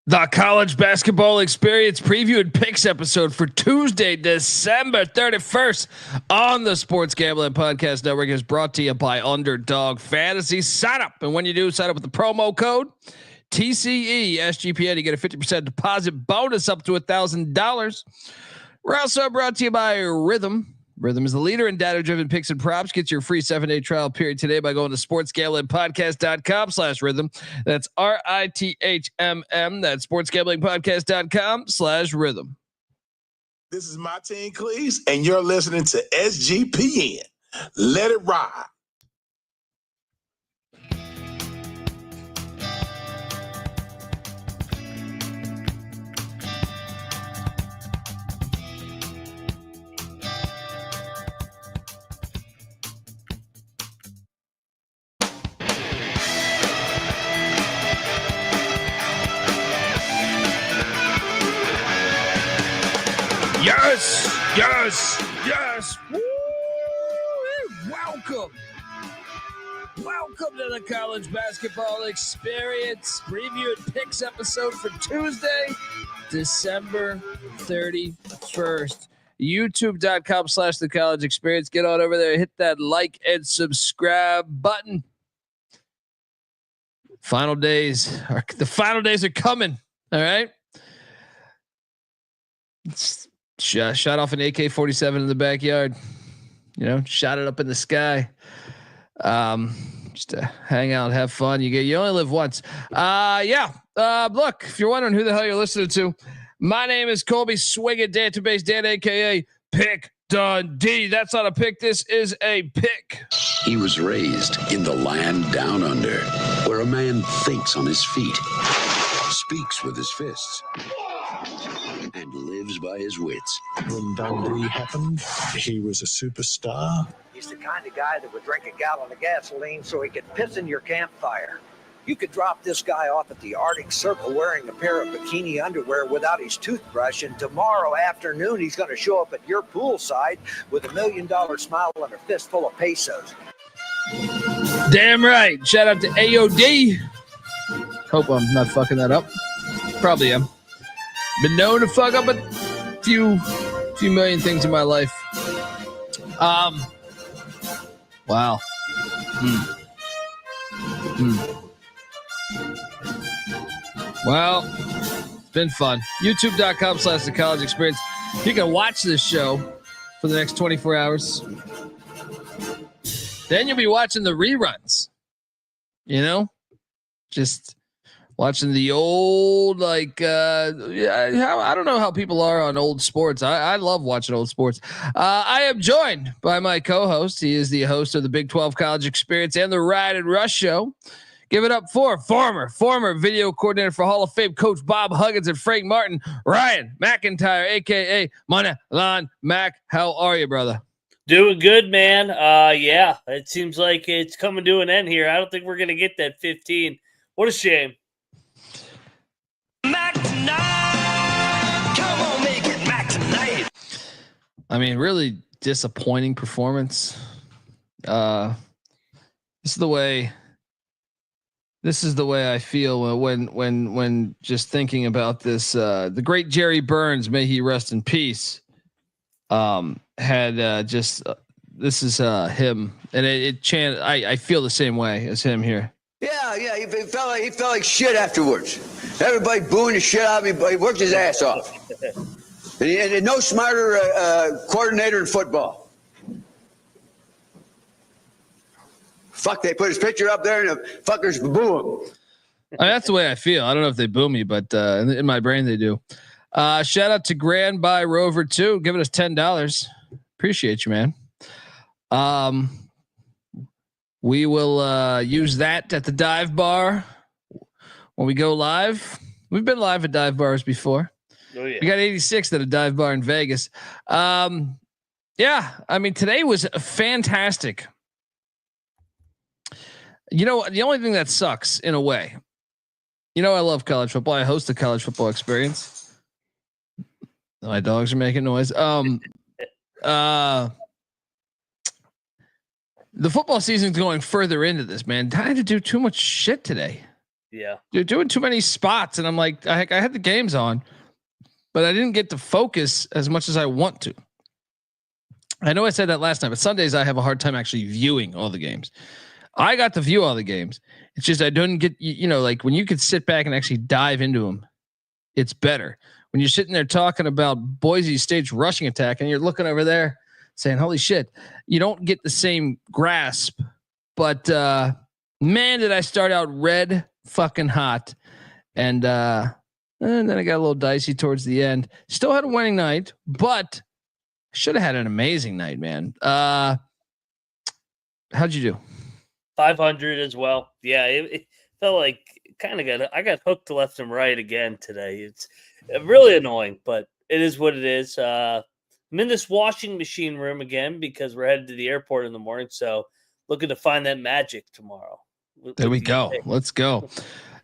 The college basketball experience preview and picks episode for Tuesday, December 31st on the Sports Gambling Podcast Network is brought to you by Underdog Fantasy. Sign up. And when you do, sign up with the promo code TCE SGPN. You get a 50% deposit bonus up to $1,000. We're also brought to you by Rhythm. Rhythm is the leader in data-driven picks and props. Get your free 7-day trial period today by going to sportsgamblingpodcast.com/rhythm. That's RITHMM. That's sportsgamblingpodcast.com/rhythm. This is my team, Cleese, and you're listening to SGPN. Let it ride. Yes. Woo! Welcome to the college basketball experience preview and picks episode for Tuesday, December 31st. YouTube.com/the college experience. Get on over there, hit that like and subscribe button. The final days are coming. All right. Shot off an AK-47 in the backyard, shot it up in the sky. Just to hang out, have fun. You only live once. Look, if you're wondering who the hell you're listening to, my name is Colby Swinging Database Dan, AKA Pick Dundee. That's not a pick. This is a pick. He was raised in the land down under, where a man thinks on his feet, speaks with his fists, and lives by his wits. When Dundee happened, he was a superstar. He's the kind of guy that would drink a gallon of gasoline so he could piss in your campfire. You could drop this guy off at the Arctic Circle wearing a pair of bikini underwear without his toothbrush, and tomorrow afternoon he's going to show up at your poolside with $1 million smile and a fistful of pesos. Damn right. Shout out to AOD. Hope I'm not fucking that up. Probably am. Been known to fuck up a few million things in my life. Wow. Well, it's been fun. YouTube.com/the college experience. You can watch this show for the next 24 hours. Then you'll be watching the reruns. Just watching the old, I don't know how people are on old sports. I love watching old sports. I am joined by my co-host. He is the host of the Big 12 College Experience and the Ride and Rush Show. Give it up for former video coordinator for Hall of Fame coach Bob Huggins and Frank Martin, Ryan McIntyre, a.k.a. Moneyline Mac. How are you, brother? Doing good, man. It seems like it's coming to an end here. I don't think we're going to get that 15. What a shame. Mac tonight. Come on, make it Mac tonight. I mean, really disappointing performance. This is the way I feel when just thinking about this. The great Jerry Burns, may he rest in peace. This is him, and I feel the same way as him here. Yeah, he felt like shit afterwards. Everybody booing the shit out of him, but he worked his ass off. And no smarter coordinator in football. Fuck, they put his picture up there and the fuckers boo him. That's the way I feel. I don't know if they boo me, but in my brain they do. Shout out to Grand by Rover 2, giving us $10. Appreciate you, man. We will use that at the dive bar when we go live. We've been live at dive bars before. Oh, yeah. We got 86 at a dive bar in Vegas. I mean, today was fantastic. The only thing that sucks in a way, I love college football. I host the college football experience. My dogs are making noise. The football season's going further into this, man. I had to do too much shit today. Yeah. You're doing too many spots. And I'm like, I had the games on, but I didn't get to focus as much as I want to. I know I said that last time, but Sundays I have a hard time actually viewing all the games. I got to view all the games. It's just I don't get, like when you could sit back and actually dive into them, it's better. When you're sitting there talking about Boise State's rushing attack and you're looking over there saying, holy shit, you don't get the same grasp. But man, did I start out red fucking hot. And then I got a little dicey towards the end. Still had a winning night, but should have had an amazing night, man. How'd you do? 500 as well. Yeah, it felt like I got hooked left and right again today. It's really annoying, but it is what it is. I'm in this washing machine room again because we're headed to the airport in the morning. So looking to find that magic tomorrow. There we go. Let's go.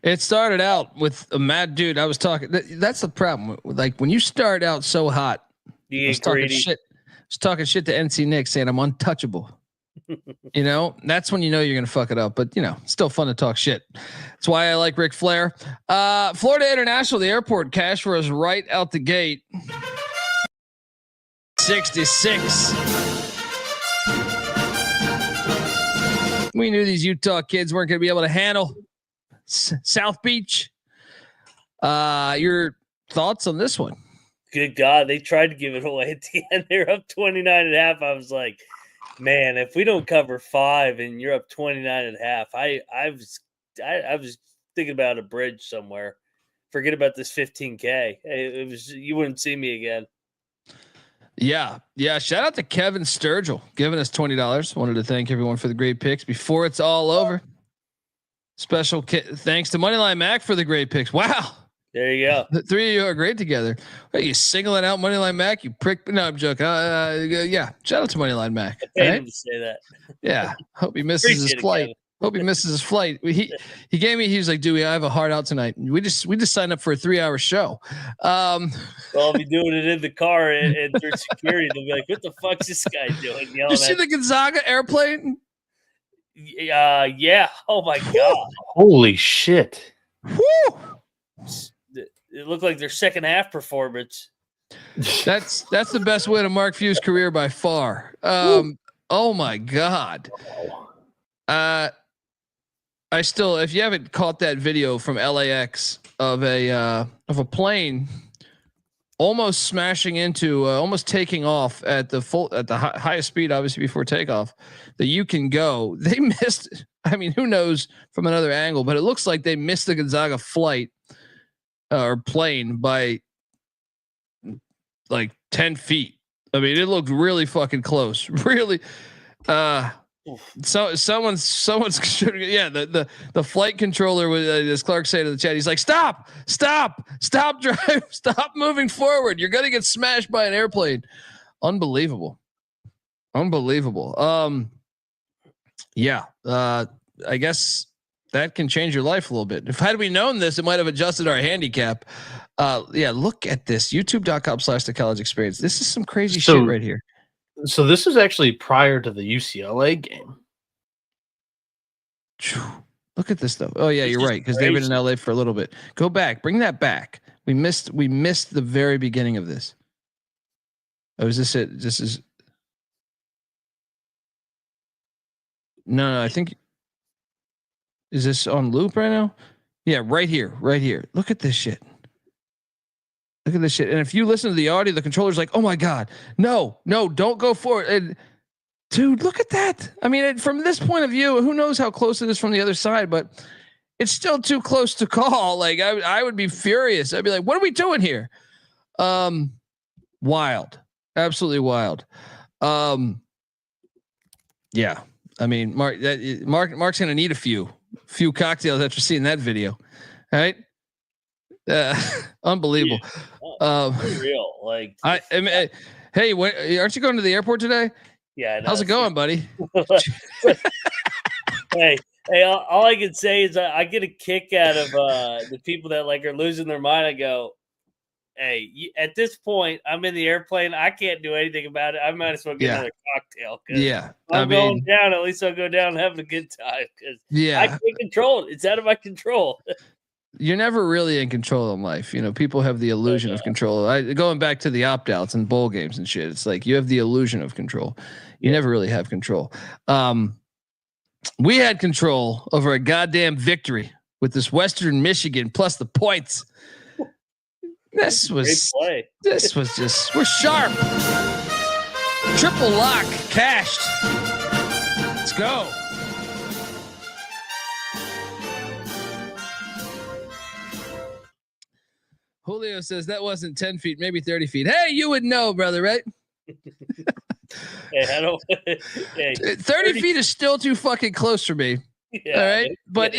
It started out with a mad dude. I was talking. That's the problem. Like when you start out so hot, I was talking shit to NC Nick saying I'm untouchable. That's when you're going to fuck it up, but still fun to talk shit. That's why I like Ric Flair. Florida International, the airport cash for us right out the gate. 66. We knew these Utah kids weren't going to be able to handle South Beach. Your thoughts on this one? Good God, they tried to give it away at the end. They're up 29.5. I was like, man, if we don't cover 5 and you're up 29.5, I was thinking about a bridge somewhere. Forget about this 15K. It was, you wouldn't see me again. Yeah. Shout out to Kevin Sturgill giving us $20. Wanted to thank everyone for the great picks before it's all over. Special thanks to Moneyline Mac for the great picks. Wow. There you go. The three of you are great together. Are you singling out Moneyline Mac? You prick. No, I'm joking. Yeah. Shout out to Moneyline Mac. I paid him to say that. Yeah. Hope he misses his flight. Hope he misses his flight. He gave me. He was like, "Dewey, I have a hard out tonight." We just signed up for a 3-hour show. Well, I'll be doing it in the car and through security. They'll be like, "What the fuck's this guy doing?" Did you see the Gonzaga airplane? Yeah. Oh my God. Holy shit. Woo! It looked like their second half performance. That's the best way to Mark Few's career by far. Oh my God. I still, if you haven't caught that video from LAX of a plane almost smashing into, almost taking off at the highest speed, obviously before takeoff, that you can go. They missed. I mean, who knows from another angle, but it looks like they missed the Gonzaga flight or plane by like 10 feet. I mean, it looked really fucking close. Really. So someone's yeah, the flight controller was, as Clark said in the chat, he's like, stop drive, stop moving forward. You're going to get smashed by an airplane. Unbelievable. Yeah. I guess that can change your life a little bit. If had we known this, it might have adjusted our handicap. Yeah. Look at this, youtube.com/the college experience. This is some crazy shit right here. So this is actually prior to the UCLA game. Look at this though. Oh yeah, you're right. Cause they've been in LA for a little bit. Go back, bring that back. We missed the very beginning of this. Oh, is this it? This is, no, I think, is this on loop right now? Yeah. Right here. Look at this shit. And if you listen to the audio, the controller's like, oh my God, no, don't go forward. And dude, look at that. I mean, from this point of view, who knows how close it is from the other side, but it's still too close to call. Like I would be furious. I'd be like, what are we doing here? Wild, absolutely wild. Yeah. I mean, Mark's going to need a few cocktails after seeing that video. All right. Unbelievable. Real. Like, I mean, hey, aren't you going to the airport today? Yeah. How's it going, buddy? Hey, all I can say is I get a kick out of the people that like are losing their mind. I go, hey, at this point, I'm in the airplane. I can't do anything about it. I might as well get another cocktail. Yeah. I'm going down. At least I'll go down and have a good time because I can't control it. It's out of my control. You're never really in control in life. You know, people have the illusion of control. Going back to the opt-outs and bowl games and shit. It's like you have the illusion of control. You never really have control. We had control over a goddamn victory with this Western Michigan plus the points. This was just, we're sharp. Triple lock cashed. Let's go. Julio says that wasn't 10 feet, maybe 30 feet. Hey, you would know, brother, right? Hey, I don't. Hey, 30 feet is still too fucking close for me. Yeah, all right, but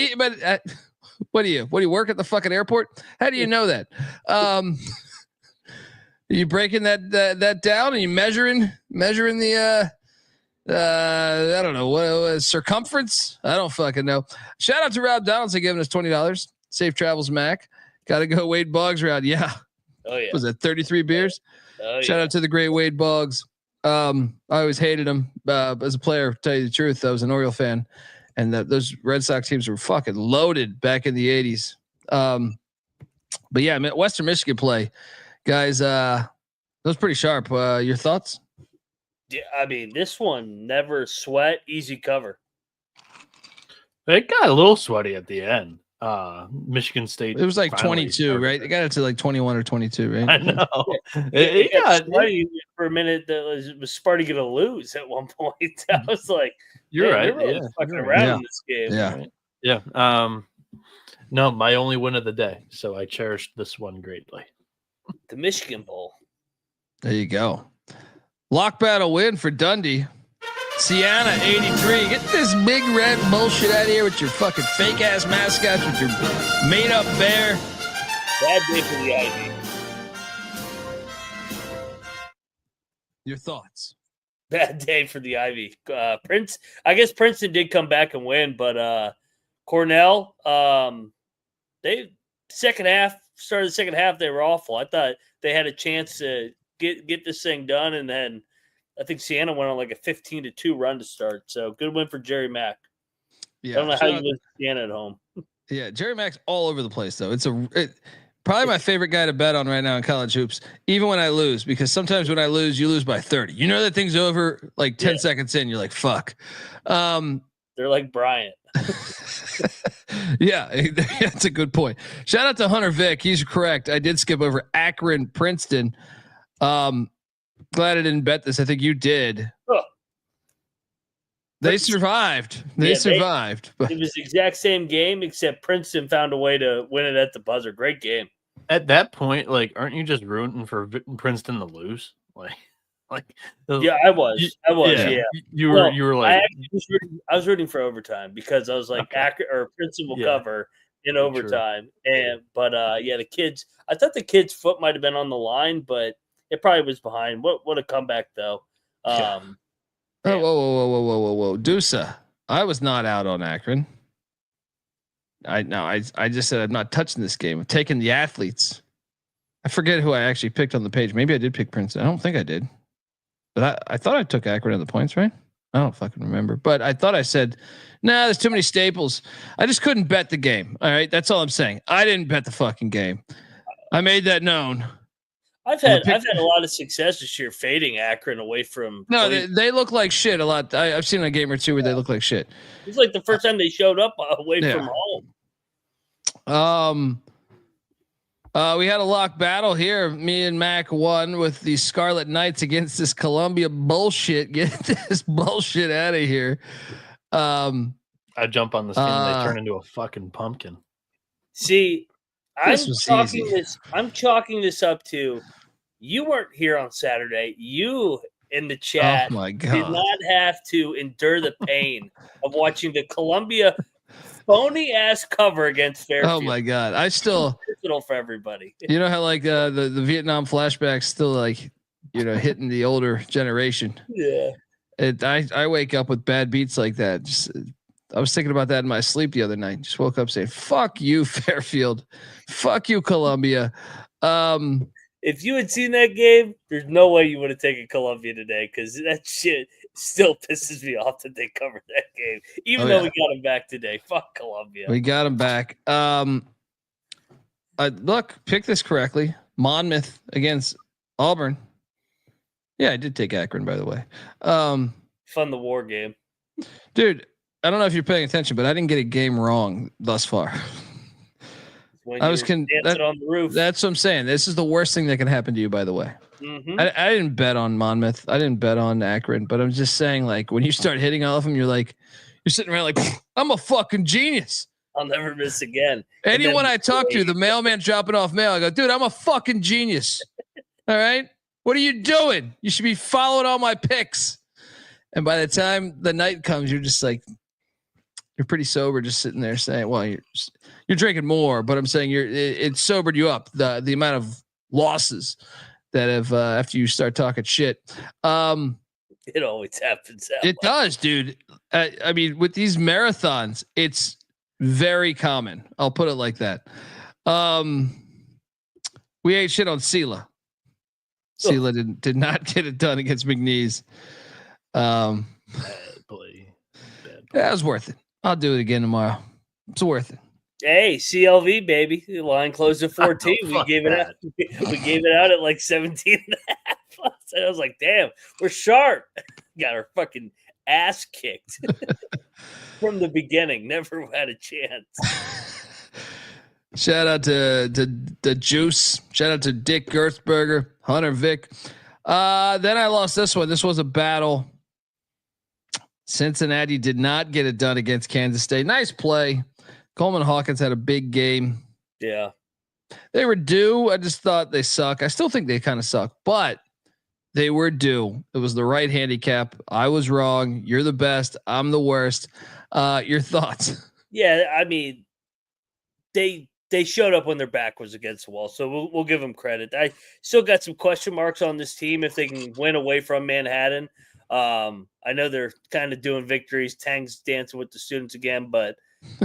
what do you work at the fucking airport? How do you know that? Are you breaking that down? Are you measuring the I don't know what circumference? I don't fucking know. Shout out to Rob Donaldson giving us $20. Safe travels, Mac. Got to go Wade Boggs round. Yeah. Oh yeah. Was that 33 beers? Oh, Shout out to the great Wade Boggs. I always hated him as a player. To tell you the truth, I was an Oriole fan, and those Red Sox teams were fucking loaded back in the 80s. But yeah, Western Michigan play, guys. That was pretty sharp. Your thoughts? Yeah, I mean, this one never sweat, easy cover. It got a little sweaty at the end. Michigan State. It was like 22, right? They got it to like 21 or 22, right? I know. It got sweaty for a minute. That was Sparty going to lose at one point. I was like, "You're right. They're really fucking around in this game." Yeah, right. Yeah. No, my only win of the day, so I cherished this one greatly. The Michigan Bowl. There you go. Lock battle win for Dundee. Sienna 83. Get this big red bullshit out of here with your fucking fake ass mascots with your made up bear. Bad day for the Ivy. Your thoughts? Bad day for the Ivy. I guess Princeton did come back and win, but Cornell, started the second half, they were awful. I thought they had a chance to get this thing done, and then I think Siena went on like a 15-2 run to start. So good win for Jerry Mack. Yeah, I don't know how you lose Siena at home. Yeah, Jerry Mack's all over the place though. It's probably my favorite guy to bet on right now in college hoops. Even when I lose, because sometimes when I lose, you lose by 30. You know that thing's over like 10 seconds in. You're like, fuck. They're like Bryant. Yeah, that's a good point. Shout out to Hunter Vick. He's correct. I did skip over Akron, Princeton. Glad I didn't bet this. I think you did. Oh. They survived. They survived. It was the exact same game, except Princeton found a way to win it at the buzzer. Great game. At that point, like, aren't you just rooting for Princeton to lose? Yeah, I was. Yeah. You were like, I was rooting for overtime because I was like, Princeton will cover in overtime. True. But the kids. I thought the kids' foot might have been on the line, but it probably was behind. What a comeback though. Whoa. Dusa. I was not out on Akron. I just said I'm not touching this game. I'm taking the athletes. I forget who I actually picked on the page. Maybe I did pick Princeton. I don't think I did. But I thought I took Akron on the points, right? I don't fucking remember. But I thought I said, nah, there's too many staples. I just couldn't bet the game. All right. That's all I'm saying. I didn't bet the fucking game. I made that known. I've had a lot of success this year fading Akron away from. No, they look like shit a lot. I've seen a game or two where they look like shit. It's like the first time they showed up away from home. We had a lock battle here. Me and Mac won with the Scarlet Knights against this Columbia bullshit. Get this bullshit out of here. I jump on this team and they turn into a fucking pumpkin. See, I'm chalking this up to you weren't here on Saturday. You in the chat did not have to endure the pain of watching the Columbia phony ass cover against Fairfield. Oh my God. I still personal for everybody. You know how like the Vietnam flashbacks still like, hitting the older generation. Yeah. I wake up with bad beats like that. I was thinking about that in my sleep the other night. Just woke up saying, fuck you, Fairfield. Fuck you, Columbia. if you had seen that game, there's no way you would have taken Columbia today because that shit still pisses me off that they covered that game, even though we got them back today. Fuck Columbia. We got them back. Look, pick this correctly. Monmouth against Auburn. Yeah, I did take Akron, by the way. Fun the war game. Dude, I don't know if you're paying attention, but I didn't get a game wrong thus far. I was dancing on the roof. That's what I'm saying. This is the worst thing that can happen to you, by the way. Mm-hmm. I didn't bet on Monmouth. I didn't bet on Akron, but I'm just saying, like, when you start hitting all of them, you're sitting around like, I'm a fucking genius. I'll never miss again. Anyone I talk to, the mailman dropping off mail, I go, dude, I'm a fucking genius. All right. What are you doing? You should be following all my picks. And by the time the night comes, you're just like, you're pretty sober, just sitting there saying, well, you're drinking more, but I'm saying it sobered you up. The amount of losses that have after you start talking shit. It always happens. It does, dude. I mean, with these marathons, it's very common. I'll put it like that. We ate shit on Sela. Sela did not get it done against McNeese. Bad play. That was worth it. I'll do it again tomorrow. It's worth it. Hey, CLV baby. The line closed at 14. We gave it out. We gave it out at like 17 and a half. And I was like, damn, we're sharp. Got our fucking ass kicked from the beginning. Never had a chance. Shout out to the Juice. Shout out to Dick Gertzberger, Hunter Vick. Then I lost this one. This was a battle. Cincinnati did not get it done against Kansas State. Nice play. Coleman Hawkins had a big game. Yeah. They were due. I just thought they suck. I still think they kind of suck, but they were due. It was the right handicap. I was wrong. You're the best. I'm the worst. Your thoughts? Yeah, I mean, they showed up when their back was against the wall, so we'll give them credit. I still got some question marks on this team if they can win away from Manhattan. I know they're kind of doing victories. Tang's dancing with the students again, but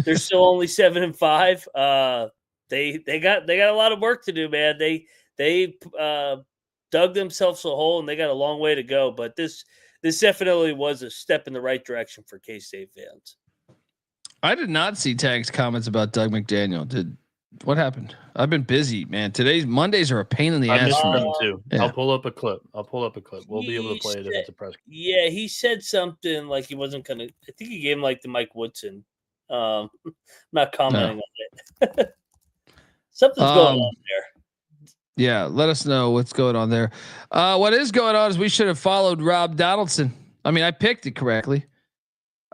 they're still only 7-5. They got a lot of work to do, man. They dug themselves a hole and they got a long way to go. But this definitely was a step in the right direction for K-State fans. I did not see Tag's comments about Doug McDaniel. What happened? I've been busy, man. Mondays are a pain in the ass. I missed them too. Yeah. I'll pull up a clip. We'll be able to play it if it's a press. Yeah, he said something like he wasn't gonna. I think he gave him like the Mike Woodson. Not commenting on it. Something's going on there. Yeah, let us know what's going on there. What is going on is we should have followed Rob Donaldson. I mean, I picked it correctly.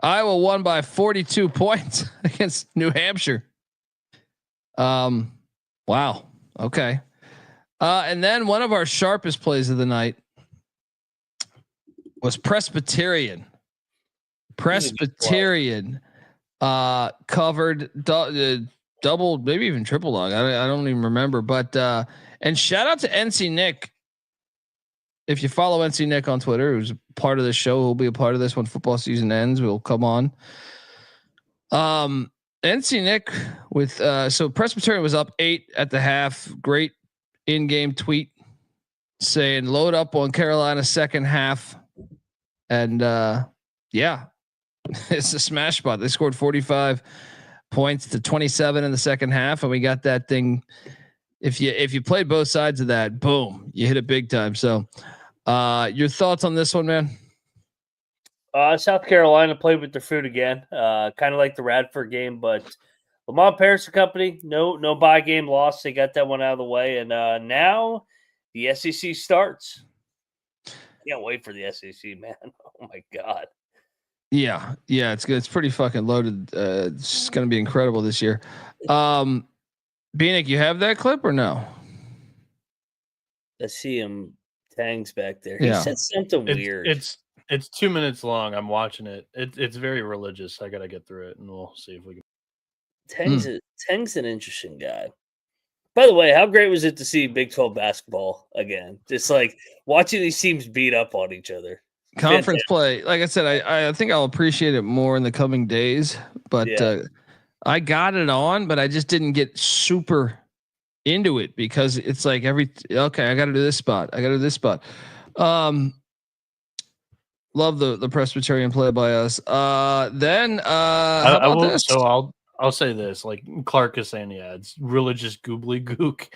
Iowa won by 42 points against New Hampshire. Wow. Okay. And then one of our sharpest plays of the night was Presbyterian. Covered double, maybe even triple dog. I don't even remember, but and shout out to NC Nick. If you follow NC Nick on Twitter, who's part of the show, who'll be a part of this when football season ends. We'll come on. NC Nick with so Presbyterian was up 8 at the half. Great in-game tweet saying load up on Carolina second half, and yeah, it's a smash spot. They scored 45 points to 27 in the second half, and we got that thing. If you played both sides of that, boom, you hit it big time. So, your thoughts on this one, man? South Carolina played with their food again, kind of like the Radford game, but Lamont Paris and company, no bye game loss. They got that one out of the way, and now the SEC starts. Can't wait for the SEC, man. Oh my god. Yeah, it's good. It's pretty fucking loaded. It's going to be incredible this year. Bieniek, you have that clip or no? I see him. Tang's back there. Yeah. He said something weird. It's 2 minutes long. I'm watching it. It's very religious. I got to get through it, and we'll see if we can. Tang's an interesting guy. By the way, how great was it to see Big 12 basketball again? Just like watching these teams beat up on each other. Conference play, like I said, I think I'll appreciate it more in the coming days. But I got it on, but I just didn't get super into it because it's like I got to do this spot. I got to do this spot. Love the Presbyterian play by us. How about this? So I'll say this, like Clark is saying, yeah, it's religious goobly gook.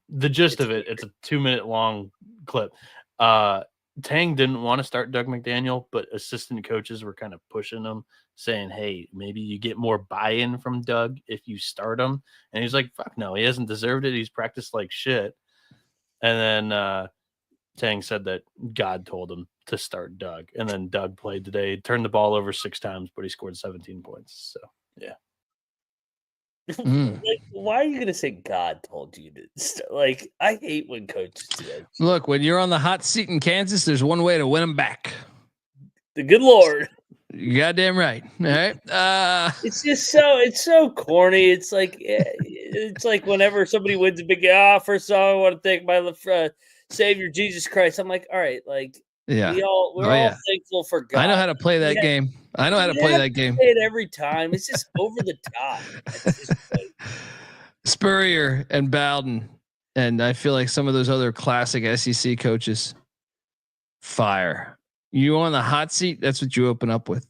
The gist of it's a 2-minute long clip. Tang didn't want to start Doug McDaniel, but assistant coaches were kind of pushing him, saying, hey, maybe you get more buy-in from Doug if you start him. And he's like, fuck no, he hasn't deserved it. He's practiced like shit. And then Tang said that God told him to start Doug. And then Doug played today, turned the ball over 6 times, but he scored 17 points. So, yeah. Like, why are you going to say God told you to start? Like, I hate when coaches do that. Look, when you're on the hot seat in Kansas, there's one way to win them back. The good Lord. You goddamn right. All right. It's just so corny. It's like whenever somebody wins a big first of all, I want to thank my Savior Jesus Christ. I'm like, all right, like yeah, we're all thankful for God. I know how to play that game. I know how to play that game. Play it every time. It's just over the top. Spurrier and Bowden, and I feel like some of those other classic SEC coaches. Fire. You on the hot seat? That's what you open up with.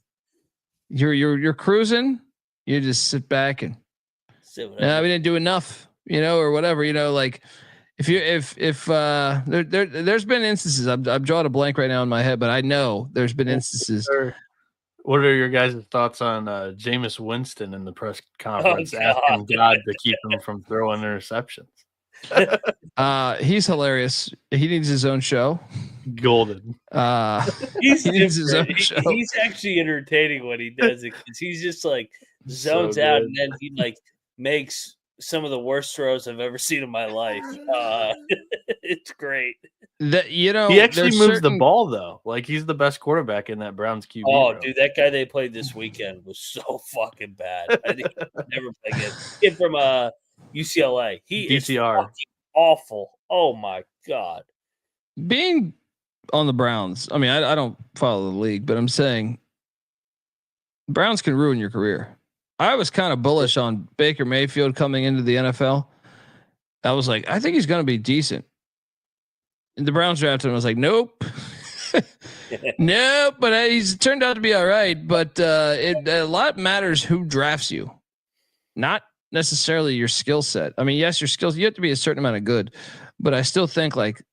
You're cruising. You just sit back and we didn't do enough, or whatever, like there's been instances. I'm drawing a blank right now in my head, but I know there's been instances. What are your guys' thoughts on Jameis Winston in the press conference asking God to keep him from throwing interceptions? He's hilarious. He needs his own show. Golden. He needs his own show. He's actually entertaining when he does it because he's just like zones out, and then he like makes some of the worst throws I've ever seen in my life. It's great. He actually moves the ball though. Like he's the best quarterback in that Browns QB. Oh, dude, that guy they played this weekend was so fucking bad. I think he'll never play again. Kid from UCLA. He DTR. is awful. Oh my God. Being on the Browns, I mean, I don't follow the league, but I'm saying Browns can ruin your career. I was kind of bullish on Baker Mayfield coming into the NFL. I was like, I think he's going to be decent. And the Browns drafted him. I was like, nope. Nope. But he's turned out to be all right. But a lot matters who drafts you, not necessarily your skill set. I mean, yes, your skills, you have to be a certain amount of good, but I still think like,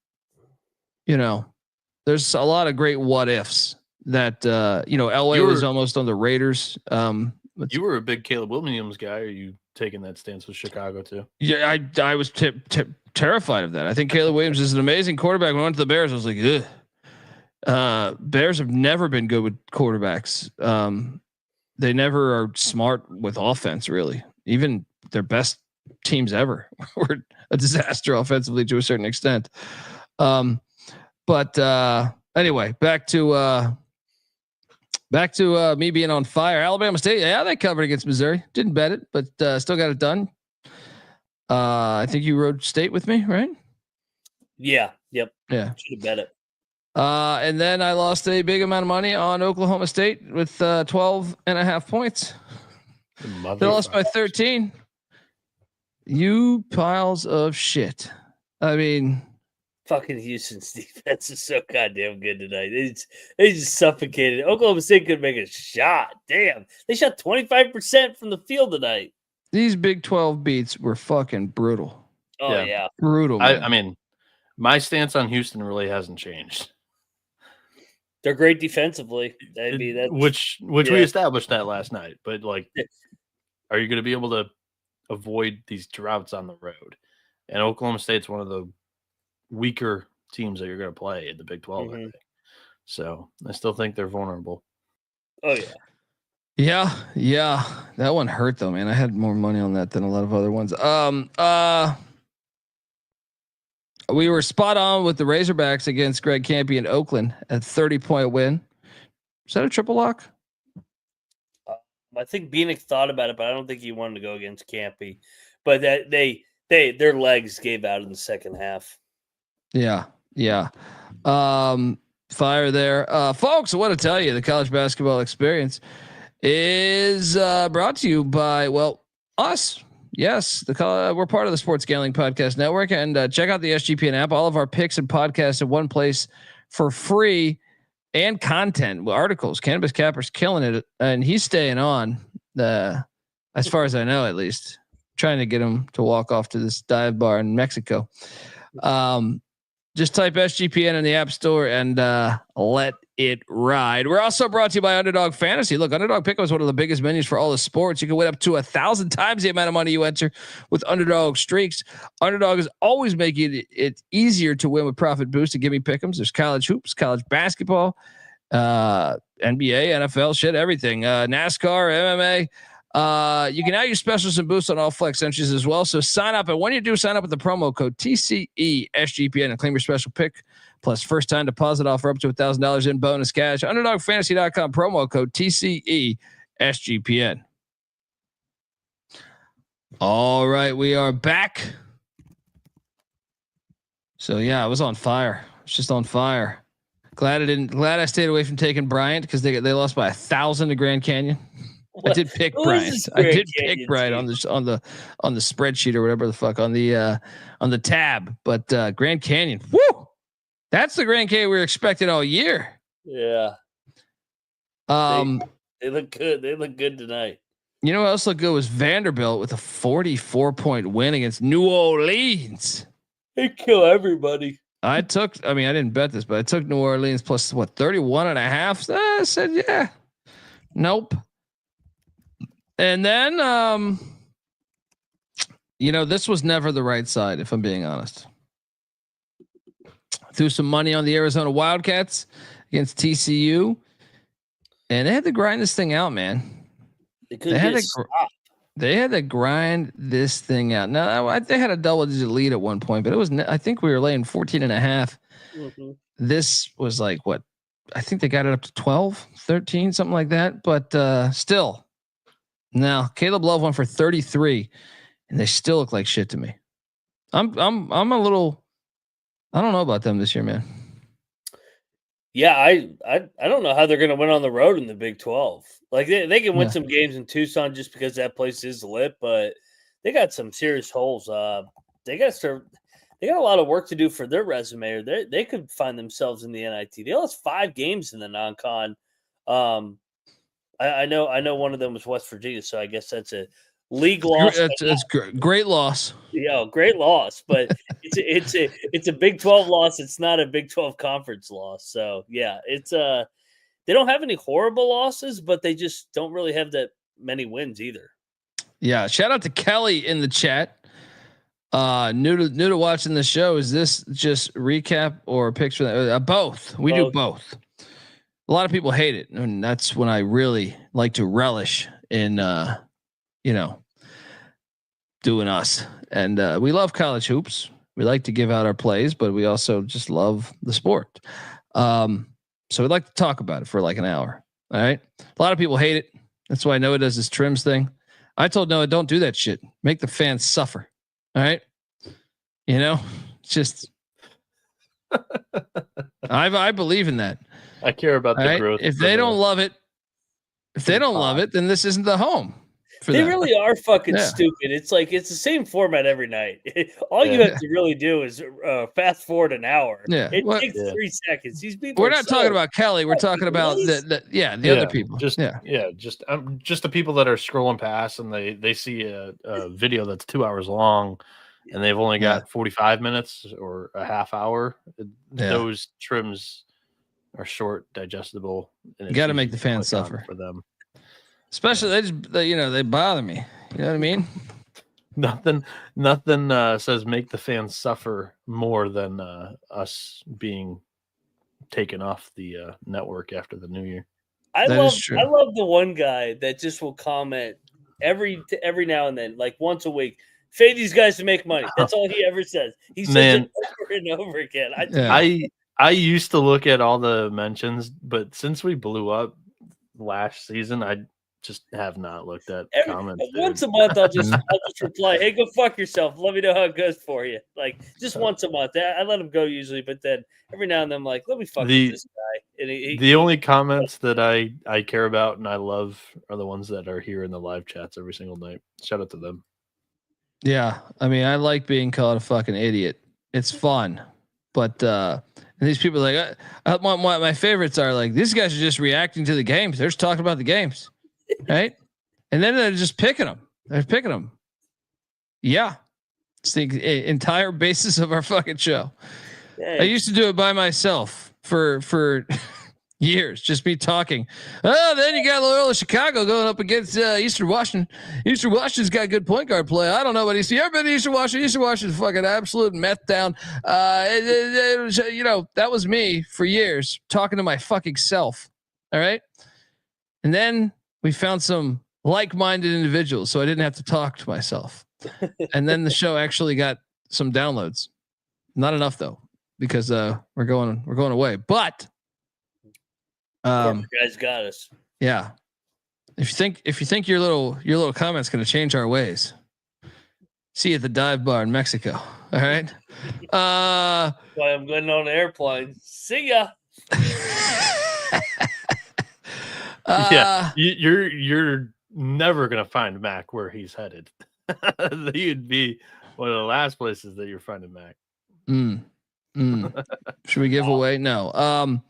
there's a lot of great what ifs that, Elway was almost on the Raiders. You were a big Caleb Williams guy. Are you taking that stance with Chicago too? Yeah, I was terrified of that. I think Caleb Williams is an amazing quarterback. When I went to the Bears, I was like, ugh. Bears have never been good with quarterbacks. They never are smart with offense, really. Even their best teams ever were a disaster offensively to a certain extent. But anyway, back to me being on fire. Alabama State, yeah, they covered against Missouri. Didn't bet it, but still got it done. I think you rode State with me, right? Yeah. Yep. Yeah. Should have bet it. And then I lost a big amount of money on Oklahoma State with 12.5 points. They lost by 13. You piles of shit. I mean, fucking Houston's defense is so goddamn good tonight. They just suffocated. Oklahoma State couldn't make a shot. Damn. They shot 25% from the field tonight. These Big 12 beats were fucking brutal. Oh, yeah. Brutal. I mean, my stance on Houston really hasn't changed. They're great defensively. Which we established that last night. But, like, are you going to be able to avoid these droughts on the road? And Oklahoma State's one of the weaker teams that you're going to play in the Big 12. I think. So I still think they're vulnerable. Oh yeah. Yeah. That one hurt though, man. I had more money on that than a lot of other ones. We were spot on with the Razorbacks against Greg Campy in Oakland at 30-point win. Is that a triple lock? I think Bieniek thought about it, but I don't think he wanted to go against Campy. But that their legs gave out in the second half. Yeah. Fire there. Folks, I want to tell you the college basketball experience is brought to you by, us. Yes, we're part of the Sports Gambling Podcast Network, and check out the SGPN app. All of our picks and podcasts in one place for free, and content, articles. Cannabis Capper's killing it, and he's staying on. As far as I know, at least, trying to get him to walk off to this dive bar in Mexico. Just type SGPN in the App Store and let it ride. We're also brought to you by Underdog Fantasy. Look, Underdog Pick'em is one of the biggest menus for all the sports. You can win up to 1,000 times the amount of money you enter with Underdog streaks. Underdog is always making it easier to win with Profit Boost and Give Me Pick'ems. There's college hoops, college basketball, NBA, NFL, shit, everything. NASCAR, MMA. You can now use specials and boosts on all flex entries as well. So sign up, and when you do, sign up with the promo code TCESGPN and claim your special pick plus first time deposit offer up to $1,000 in bonus cash. UnderdogFantasy.com promo code TCESGPN. All right, we are back. So yeah, I was on fire. It's just on fire. Glad I stayed away from taking Bryant because they lost by 1,000 to Grand Canyon. I did pick Bryant. I did pick Bryant on the spreadsheet or whatever the fuck on the tab. But Grand Canyon, woo! That's the Grand Canyon we were expecting all year. Yeah. They look good. They look good tonight. You know what else looked good was Vanderbilt with a 44-point win against New Orleans. They kill everybody. I didn't bet this, but I took New Orleans plus 31.5. I said, yeah, nope. And then, this was never the right side, if I'm being honest. Threw some money on the Arizona Wildcats against TCU, and they had to grind this thing out, man. They had to grind this thing out. Now, they had a double-digit lead at one point, but it was, I think we were laying 14.5. Mm-hmm. This was like, what? I think they got it up to 12, 13, something like that. But still. Now, Caleb Love went for 33, and they still look like shit to me. I'm a little. I don't know about them this year, man. Yeah, I don't know how they're going to win on the road in the Big 12. Like they can win some games in Tucson just because that place is lit, but they got some serious holes. They got a lot of work to do for their resume, or they could find themselves in the NIT. They lost 5 games in the non-con. I know one of them was West Virginia, so I guess that's a league loss. It's great loss. Yeah, great loss, but it's a Big 12 loss. It's not a Big 12 conference loss. So yeah, it's they don't have any horrible losses, but they just don't really have that many wins either. Yeah, shout out to Kelly in the chat. New to watching the show. Is this just recap or picture? Both. We do both. A lot of people hate it, and that's when I really like to relish in, doing us. And we love college hoops. We like to give out our plays, but we also just love the sport. So we'd like to talk about it for like an hour. All right. A lot of people hate it. That's why Noah does this trims thing. I told Noah, don't do that shit. Make the fans suffer. All right. Just I believe in that. I care about the growth. If they don't love it, then this isn't the home. They really are fucking stupid. It's like it's the same format every night. All you have to really do is fast forward an hour. Yeah, it takes 3 seconds. These people. We're not talking about Kelly. We're talking about the other people. Just the people that are scrolling past and they see a video that's 2 hours long, and they've only got 45 minutes or a half hour. Those trims are short, digestible. And you got to make the fans suffer for them. Especially they bother me. You know what I mean? Nothing says make the fans suffer more than us being taken off the network after the new year. I love the one guy that just will comment every now and then, like once a week. Fade these guys to make money. That's all he ever says. He says it over and over again. I used to look at all the mentions, but since we blew up last season, I just have not looked at comments. Once a month, I'll just reply, "Hey, go fuck yourself. Let me know how it goes for you." Like just once a month. I let him go usually, but then every now and then I'm like, "Let me fuck this guy." And the only comments that I care about and I love are the ones that are here in the live chats every single night. Shout out to them. Yeah, I mean, I like being called a fucking idiot. It's fun, but and these people are like my favorites are like these guys are just reacting to the games. They're just talking about the games, right? And then they're just picking them. They're picking them. Yeah, it's the entire basis of our fucking show. Yeah, I used to do it by myself for years, just me talking. Oh, then you got Loyola Chicago going up against Eastern Washington. Eastern Washington's got good point guard play. I don't know what you ever been to Eastern Washington? Eastern Washington's fucking absolute meth down. It was, that was me for years talking to my fucking self. All right. And then we found some like-minded individuals, so I didn't have to talk to myself. And then the show actually got some downloads. Not enough though, because we're going away. But you guys got us. Yeah. If you think your little comment's going to change our ways, see you at the dive bar in Mexico. All right. Why I'm going on an airplane. See ya. Yeah, you're never gonna find Mac where he's headed. You'd be one of the last places that you're finding Mac. Should we give away? No.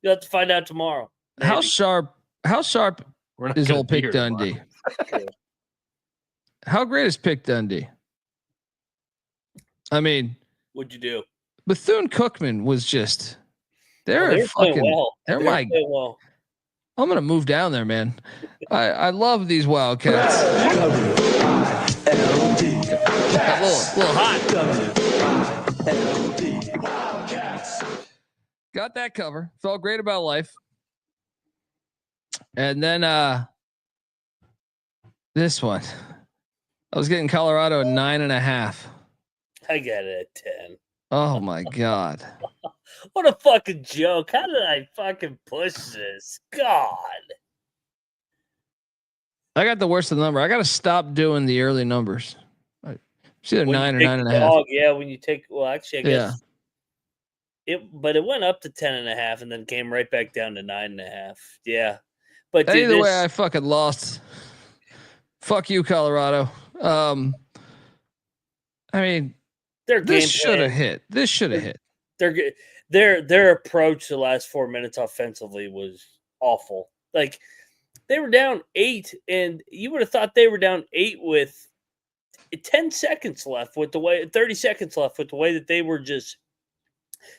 You have to find out tomorrow. Maybe. How sharp is old Pick Dundee? How great is Pick Dundee? I mean, what'd you do? Bethune Cookman was just they're well. I'm gonna move down there, man. I love these Wildcats. A little hot. Got that cover. Felt great about life. And then this one. I was getting Colorado at 9.5. I got it at 10. Oh my God. What a fucking joke. How did I fucking push this? God. I got the worst of the number. I got to stop doing the early numbers. It's either 9 or 9.5. Dog, yeah, when you take, well, actually, I guess but it went up to 10.5 and then came right back down to 9.5. Yeah. But dude, either way, I fucking lost. Fuck you, Colorado. I mean, this should have hit. This should have hit. Their approach the last 4 minutes offensively was awful. Like they were down 8, and you would have thought they were down 8 with 10 seconds left, with the way 30 seconds left, with the way that they were just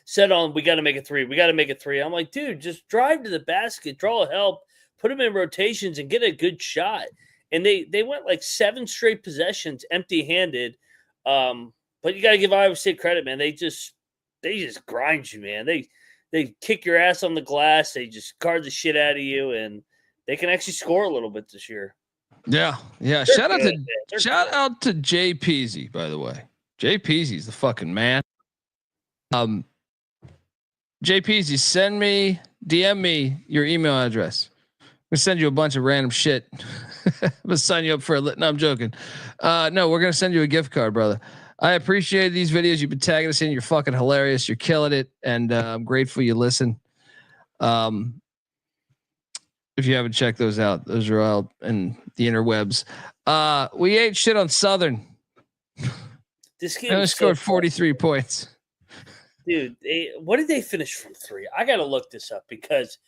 set on. We got to make a 3. We got to make a 3. I'm like, dude, just drive to the basket, draw a help, put them in rotations, and get a good shot. And they went like 7 straight possessions empty-handed. But you got to give Iowa State credit, man. They just grind you, man. They kick your ass on the glass. They just guard the shit out of you, and they can actually score a little bit this year. Yeah. Shout out to Jay Peasy, by the way. Jay Peasy's the fucking man. Jay Peasy, DM me your email address. I'm gonna send you a bunch of random shit. I'm gonna sign you up for no, I'm joking. No, we're gonna send you a gift card, brother. I appreciate these videos. You've been tagging us in. You're fucking hilarious. You're killing it. And I'm grateful you listen. If you haven't checked those out, those are all in the interwebs. We ate shit on Southern. This game and scored 43 points. Dude, what did they finish from 3? I got to look this up because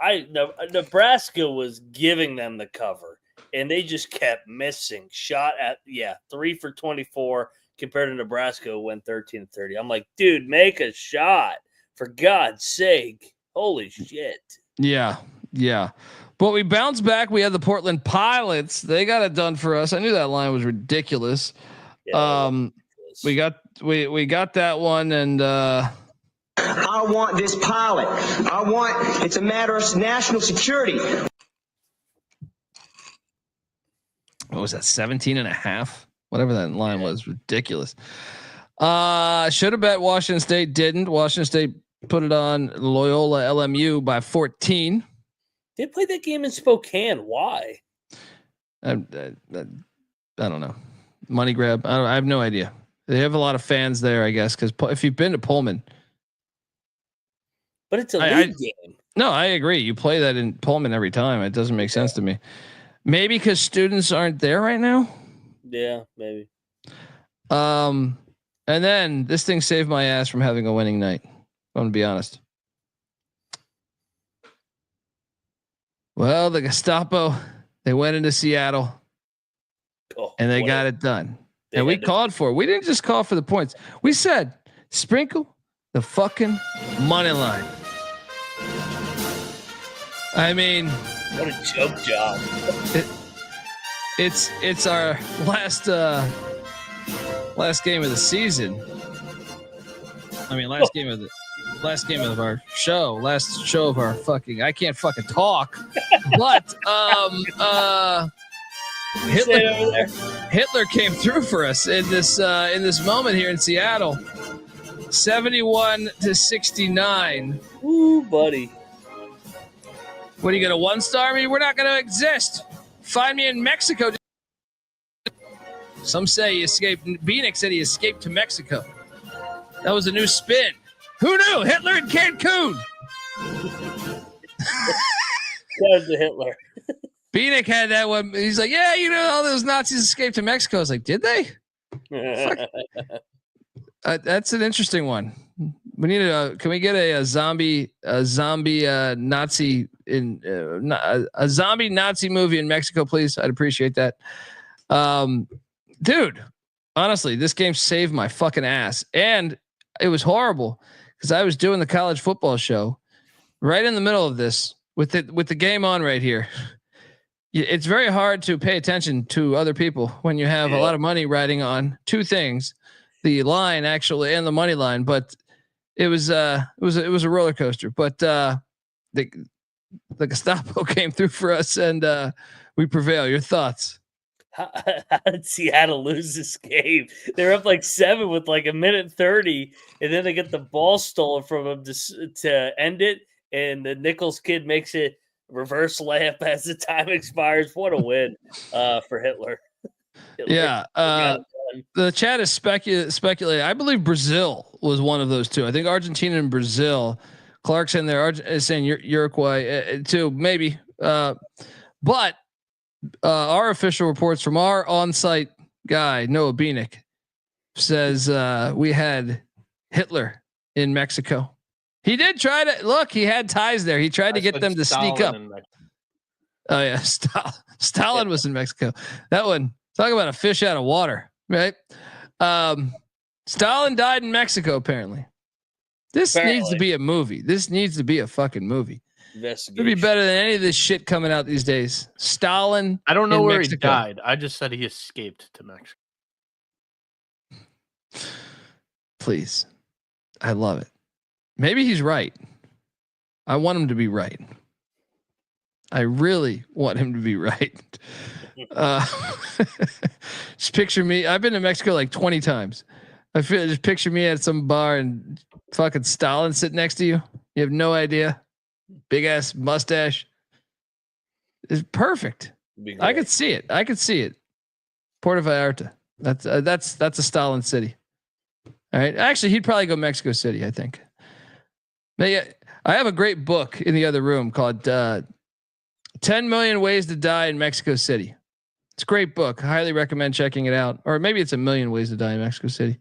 Nebraska was giving them the cover and they just kept missing. Shot at 3 for 24 compared to Nebraska who went 13-30. I'm like, dude, make a shot for God's sake. Holy shit. Yeah. But we bounced back. We had the Portland Pilots. They got it done for us. I knew that line was ridiculous. Yeah, we got that one, and I want this pilot. It's a matter of national security. What was that? 17.5? Whatever that line was, ridiculous. Should have bet Washington State, didn't. Washington State put it on Loyola LMU by 14. They played that game in Spokane. Why? I don't know. Money grab. I have no idea. They have a lot of fans there, I guess, because if you've been to Pullman. But it's a league game. No, I agree. You play that in Pullman every time. It doesn't make sense to me. Maybe because students aren't there right now. Yeah, maybe. And then this thing saved my ass from having a winning night. I'm gonna be honest. Well, the Gestapo, they went into Seattle and they got it done. And we called for it. We didn't just call for the points. We said, sprinkle the fucking money line. I mean, what a joke job. It's our last game of the season. I mean, last game of our show, last show of our fucking, I can't fucking talk, but, Hitler came through for us in this moment here in Seattle, 71-69. Ooh, buddy. What are you gonna one-star me? We're not gonna exist. Find me in Mexico. Some say he escaped. Bieniek said he escaped to Mexico. That was a new spin. Who knew? Hitler in Cancun. That was Hitler. Bieniek had that one. He's like, yeah, all those Nazis escaped to Mexico. I was like, did they? That's an interesting one. We need can we get a zombie Nazi a zombie Nazi movie in Mexico, please? I'd appreciate that. Dude, honestly, this game saved my fucking ass. And it was horrible because I was doing the college football show right in the middle of this with the game on right here. It's very hard to pay attention to other people when you have a lot of money riding on two things, the line actually and the money line. But it was a roller coaster. But the Gestapo came through for us and we prevail. Your thoughts? How did Seattle lose this game? They're up like 7 with like a minute 30, and then they get the ball stolen from them to end it. And the Nichols kid makes it reverse layup as the time expires. What a win for Hitler. Yeah. The chat is speculating. I believe Brazil was one of those two. I think Argentina and Brazil. Clark's in there is saying Uruguay too, maybe. But our official reports from our on-site guy, Noah Bieniek, says we had Hitler in Mexico. He did try to look. He had ties there. He tried to get them to sneak up. Oh yeah, Stalin was in Mexico. That one. Talk about a fish out of water, right? Stalin died in Mexico. Apparently, this needs to be a movie. This needs to be a fucking movie. It'd be better than any of this shit coming out these days. Stalin. I don't know where Mexico. he died. I just said he escaped to Mexico. Please, I love it. Maybe he's right. I want him to be right. I really want him to be right. Just picture me. I've been to Mexico like 20 times. Just picture me at some bar and fucking Stalin sitting next to you. You have no idea. Big ass mustache. It's perfect. I could see it. Puerto Vallarta. That's a Stalin city. All right. Actually, he'd probably go Mexico City, I think. But yeah, I have a great book in the other room called 10 Million Ways to Die in Mexico City. It's a great book. I highly recommend checking it out. Or maybe it's 1,000,000 Ways to Die in Mexico City.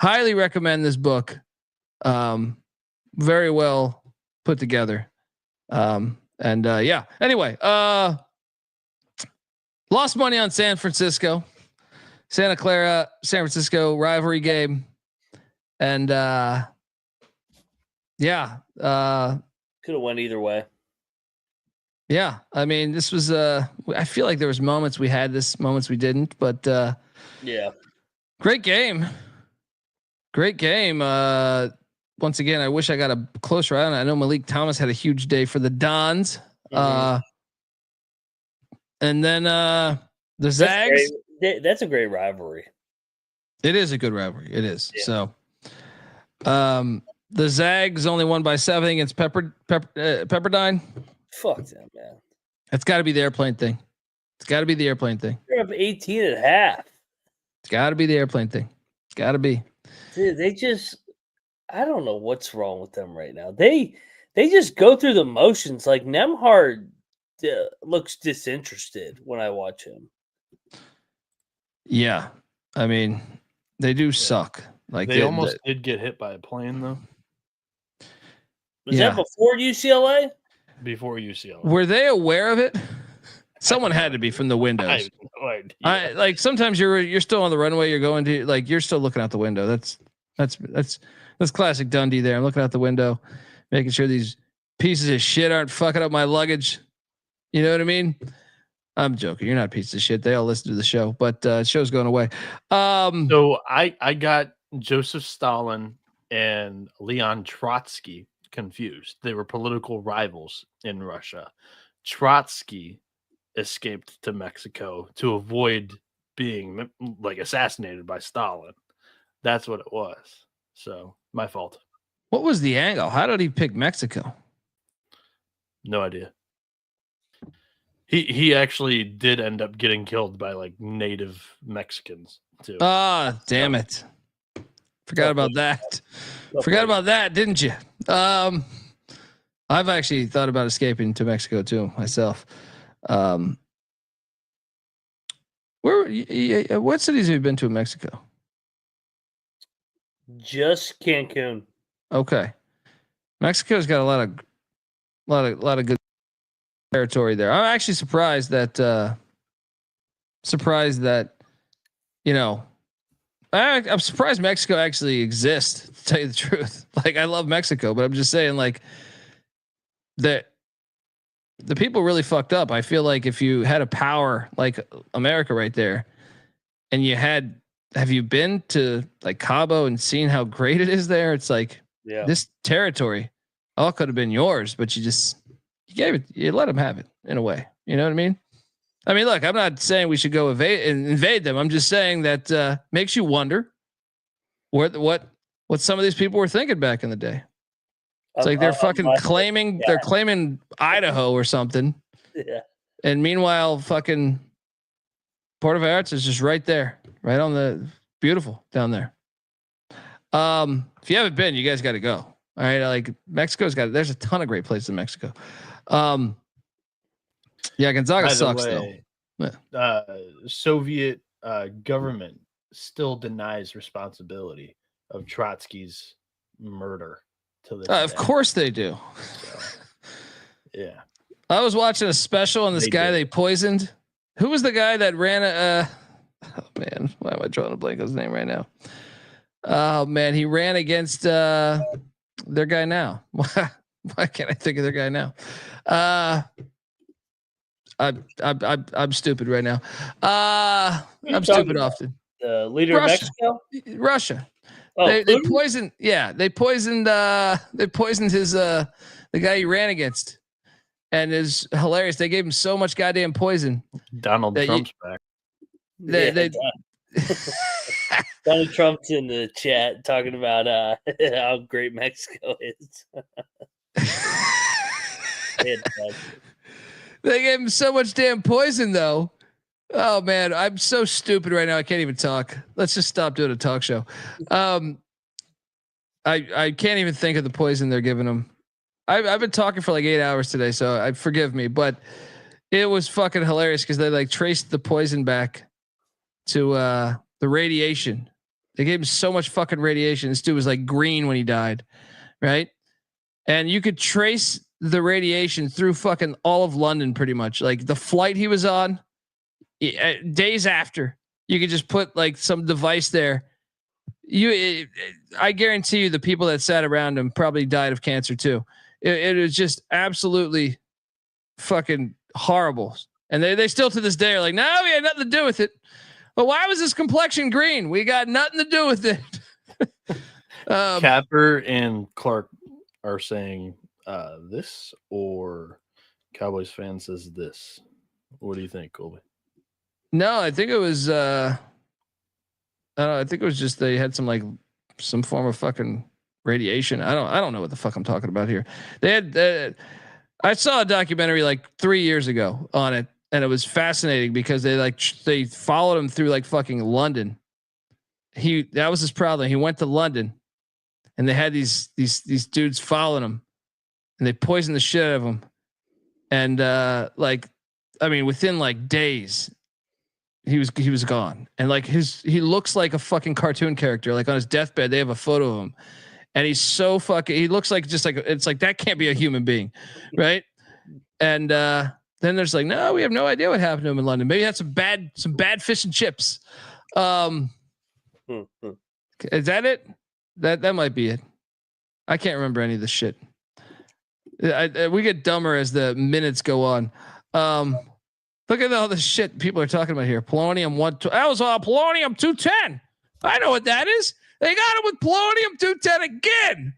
Highly recommend this book. Very well put together. Yeah. Anyway, lost money on San Francisco, Santa Clara, San Francisco rivalry game. And could have went either way. Yeah. I mean, this was I feel like there was moments we had this, moments we didn't, but yeah. Great game. Once again, I wish I got a closer eye on it. I know Malik Thomas had a huge day for the Dons. And then the Zags. That's a great rivalry. It is a good rivalry. It is. Yeah. So the Zags only won by 7 against Pepperdine. Fuck that, man. That's got to be the airplane thing. They're up 18.5. It's got to be the airplane thing. It's got to be. Dude, I don't know what's wrong with them right now. They just go through the motions. Like Nemhard looks disinterested when I watch him. Yeah, I mean, They do suck. Like they almost did get hit by a plane though. Was that before UCLA? Before UCLA. Were they aware of it? Someone had to be from the windows. I have no idea. I like sometimes you're still on the runway. You're going to like you're still looking out the window. That's classic Dundee there. I'm looking out the window, making sure these pieces of shit aren't fucking up my luggage. You know what I mean? I'm joking. You're not pieces of shit. They all listen to the show, but show's going away. So I got Joseph Stalin and Leon Trotsky confused. They were political rivals in Russia. Trotsky escaped to Mexico to avoid being like assassinated by Stalin. That's what it was. So my fault. What was the angle? How did he pick Mexico? No idea. He actually did end up getting killed by like native Mexicans too. Ah, damn it. Forgot about that. Forgot about that, didn't you? I've actually thought about escaping to Mexico too myself. What cities have you been to in Mexico? Just Cancun. Okay. Mexico's got a lot of good territory there. I'm actually surprised that I'm surprised Mexico actually exists, to tell you the truth. Like I love Mexico, but I'm just saying like that the people really fucked up. I feel like if you had a power like America right there and have you been to like Cabo and seen how great it is there? It's like this territory all could have been yours, but you let them have it in a way. You know what I mean? I mean, look, I'm not saying we should go invade them. I'm just saying that makes you wonder what some of these people were thinking back in the day. It's like they're fucking claiming they're claiming Idaho or something. Yeah. And meanwhile, fucking Puerto Vallarta is just right there, right on the beautiful down there. If you haven't been, you guys got to go. All right, like Mexico's there's a ton of great places in Mexico. Yeah, Gonzaga sucks though. Soviet government still denies responsibility of Trotsky's murder to this. Of course they do. So, yeah, I was watching a special on this guy they poisoned. Who was the guy that ran oh man, why am I drawing a blank on his name right now? Oh man, he ran against their guy now. Why can't I think of their guy now? I'm stupid right now. I'm stupid often. The leader of Mexico? Russia. Oh, they poisoned. Yeah, they poisoned his the guy he ran against, and is hilarious. They gave him so much goddamn poison. Donald Trump's back. Donald Trump's in the chat talking about how great Mexico is. They gave him so much damn poison though. Oh man, I'm so stupid right now. I can't even talk. Let's just stop doing a talk show. I can't even think of the poison they're giving him. I've been talking for like 8 hours today, so forgive me, but it was fucking hilarious because they like traced the poison back to the radiation. They gave him so much fucking radiation. This dude was like green when he died, right? And you could trace the radiation through fucking all of London, pretty much. Like the flight he was on, days after, you could just put like some device there. I guarantee you, the people that sat around him probably died of cancer too. It was just absolutely fucking horrible. And they still to this day are like, no, we had nothing to do with it. But why was his complexion green? We got nothing to do with it. Capper and Clark are saying this, or Cowboys fan says this. What do you think, Colby? No, I think it was. I think it was just they had some form of fucking radiation. I don't know what the fuck I'm talking about here. They had. I saw a documentary like 3 years ago on it, and it was fascinating because they followed him through like fucking London. That was his problem. He went to London, and they had these dudes following him, and they poisoned the shit out of him. And within like days, he was gone. And like he looks like a fucking cartoon character. Like on his deathbed, they have a photo of him, and he's so fucking. He looks like just like it's like that can't be a human being, right? And then there's like, no, we have no idea what happened to him in London. Maybe he had some bad fish and chips. Is that it? That might be it. I can't remember any of the shit. We get dumber as the minutes go on. Look at all the shit people are talking about here. Polonium 1. That was polonium 210. I know what that is. They got it with polonium 210 again.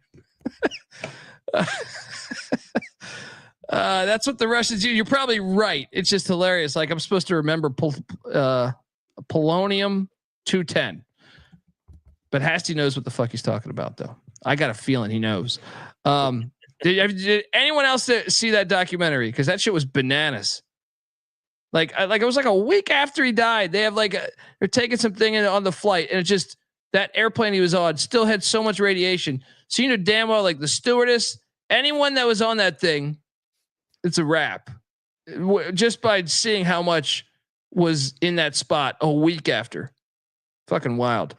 That's what the Russians do. You're probably right. It's just hilarious. Like I'm supposed to remember polonium 210. But Hasty knows what the fuck he's talking about, though. I got a feeling he knows. Did anyone else see that documentary? Because that shit was bananas. Like it was like a week after he died. They have they're taking something on the flight, and it just that airplane he was on still had so much radiation. So you know damn well, like the stewardess, anyone that was on that thing, it's a wrap. Just by seeing how much was in that spot a week after, fucking wild.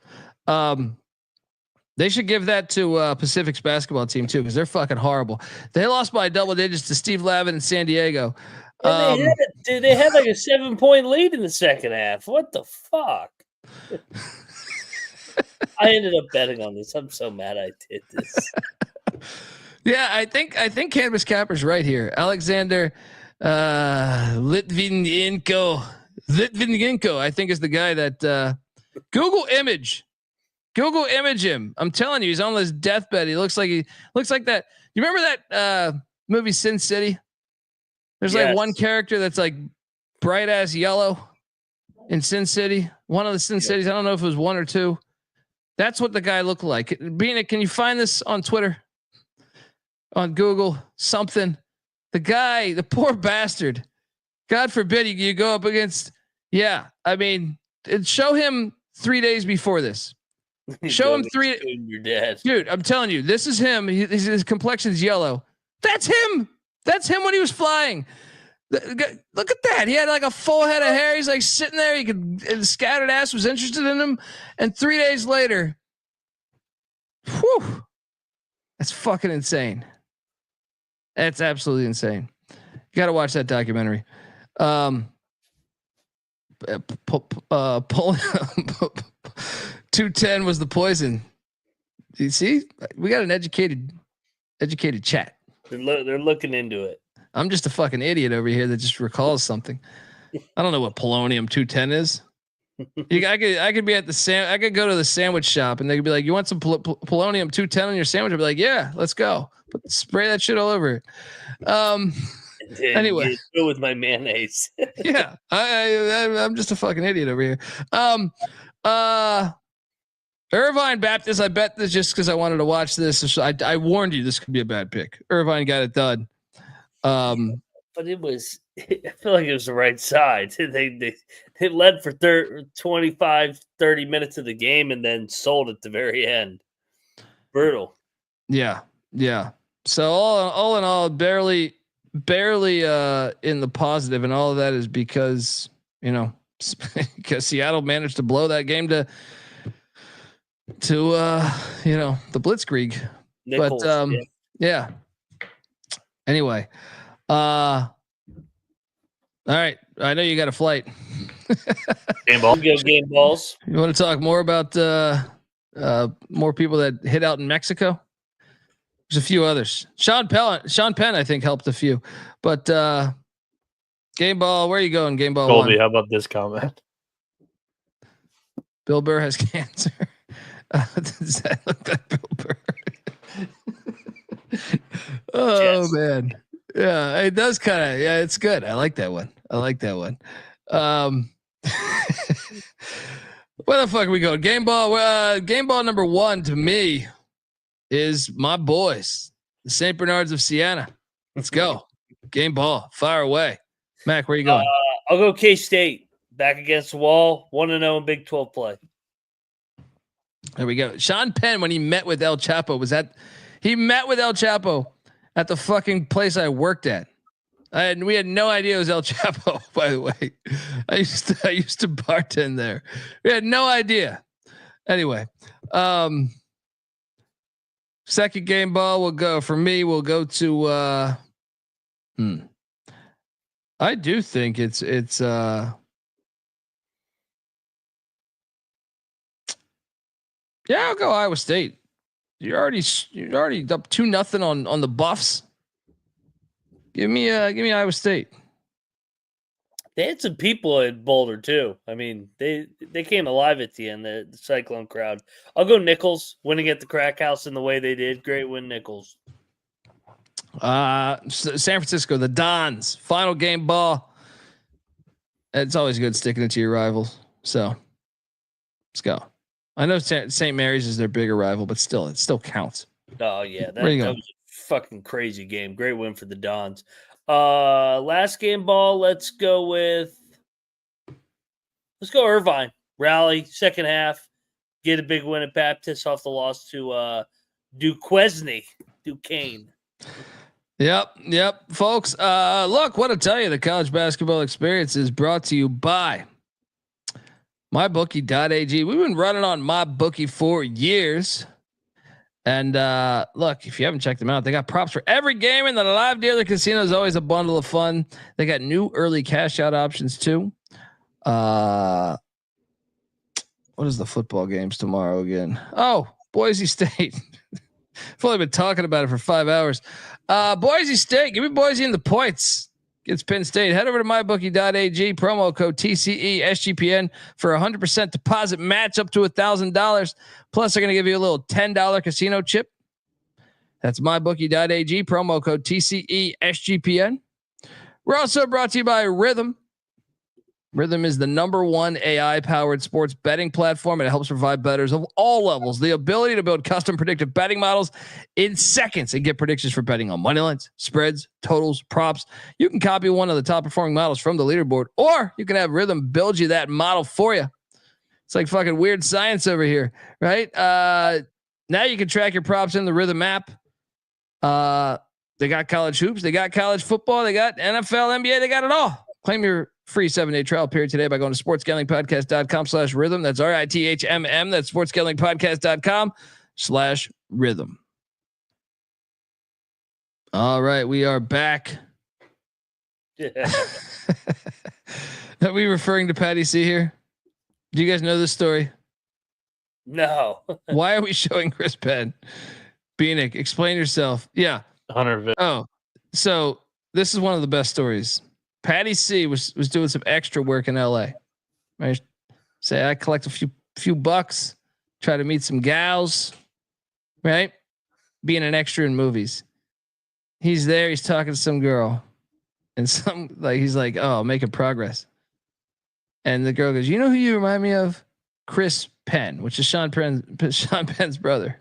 They should give that to Pacific's basketball team too, because they're fucking horrible. They lost by double digits to Steve Lavin in San Diego. They had like a 7-point lead in the second half. What the fuck? I ended up betting on this. I'm so mad I did this. Yeah, I think Cannabis Capper's right here. Alexander Litvinenko, I think is the guy that Google image him. I'm telling you, he's on his deathbed. He looks like that. You remember that movie Sin City? There's like one character that's like bright ass yellow in Sin City. One of the Sin Cities. I don't know if it was 1 or 2. That's what the guy looked like. Bieniek, can you find this on Twitter? On Google, something. The guy, the poor bastard. God forbid you go up against. Yeah, I mean, show him 3 days before this. Show him 3. You're dead, dude. I'm telling you, this is him. His complexion's yellow. That's him. That's him when he was flying. Look at that. He had like a full head of hair. He's like sitting there. His scattered ass was interested in him. And 3 days later, whew, that's fucking insane. That's absolutely insane. You got to watch that documentary. 210 was the poison. You see, we got an educated chat. They're looking into it. I'm just a fucking idiot over here that just recalls something. I don't know what polonium 210 is. I could be at I could go to the sandwich shop and they could be like, "You want some polonium 210 on your sandwich?" I'd be like, "Yeah, let's go." But spray that shit all over it. Anyway, go with my mayonnaise. Yeah, I'm just a fucking idiot over here. Irvine Baptist. I bet this just because I wanted to watch this. I warned you this could be a bad pick. Irvine got it done. But it was. I feel like it was the right side. They led for 25, 30 minutes of the game and then sold at the very end. Brutal. Yeah. So all in all, barely in the positive, and all of that is because because Seattle managed to blow that game to the Blitzkrieg. Nichols, but yeah. Anyway, all right. I know you got a flight. Game ball. Go game balls. You want to talk more about more people that hit out in Mexico? There's a few others. Sean Penn, I think, helped a few. But game ball, where are you going? Game ball. Colby, 1. how about this comment? Bill Burr has cancer. Does that look like Bill Burr? Oh man. Yeah, it does kind of. Yeah, it's good. I like that one. Where the fuck are we going? Game ball. Game ball number 1 to me is my boys, the St. Bernards of Siena. Let's go. Game ball. Fire away. Mac, where are you going? I'll go K-State. Back against the wall. 1-0 in Big 12 play. There we go. Sean Penn, when he met with El Chapo, he met with El Chapo at the fucking place I worked at. And we had no idea it was El Chapo, by the way. I used to bartend there. We had no idea. Anyway, second game ball will go for me. We'll go to I do think it's yeah, I'll go Iowa State. You're already up 2-0 on the Buffs. Give me Iowa State. They had some people at Boulder too. I mean, they came alive at the end. The Cyclone crowd. I'll go Nichols winning at the Crack House in the way they did. Great win, Nichols. San Francisco, the Dons, final game ball. It's always good sticking it to your rivals. So let's go. I know St. Mary's is their bigger rival, but still, it still counts. Oh yeah, that was a fucking crazy game. Great win for the Dons. Last game ball. Let's go Irvine. Rally second half. Get a big win at Baptist off the loss to Duquesne. Yep, folks. Look, what to tell you, the college basketball experience is brought to you by MyBookie.ag. We've been running on MyBookie for years. And look, if you haven't checked them out, they got props for every game in the live dealer casino is always a bundle of fun. They got new early cash out options too. What is the football games tomorrow again? Oh, Boise State. I've only been talking about it for 5 hours. Boise State, give me Boise in the points. It's Penn State. Head over to mybookie.ag, promo code TCE SGPN for 100% deposit match up to $1,000. Plus, they're going to give you a little $10 casino chip. That's mybookie.ag, promo code TCE SGPN. We're also brought to you by Rhythm. Rhythm is the #1 AI-powered sports betting platform, and it helps provide bettors of all levels the ability to build custom predictive betting models in seconds and get predictions for betting on money lines, spreads, totals, props. You can copy one of the top-performing models from the leaderboard, or you can have Rhythm build you that model for you. It's like fucking weird science over here, right? Now you can track your props in the Rhythm app. They got college hoops, they got college football, they got NFL, NBA, they got it all. Claim your free 7-day trial period today by going to sportsgamblingpodcast.com/rhythm. That's RITHMM. That's sportsgamblingpodcast.com/rhythm. All right. We are back. Are we referring to Patty C here? Do you guys know this story? No. Why are we showing Chris Penn? Bieniek, explain yourself. Yeah. Hunter. Oh, so this is one of the best stories. Patty C was doing some extra work in LA. Right? Say I collect a few bucks, try to meet some gals, right? Being an extra in movies. He's there, he's talking to some girl. And he's like, oh, making progress. And the girl goes, you know who you remind me of? Chris Penn, which is Sean Penn's brother.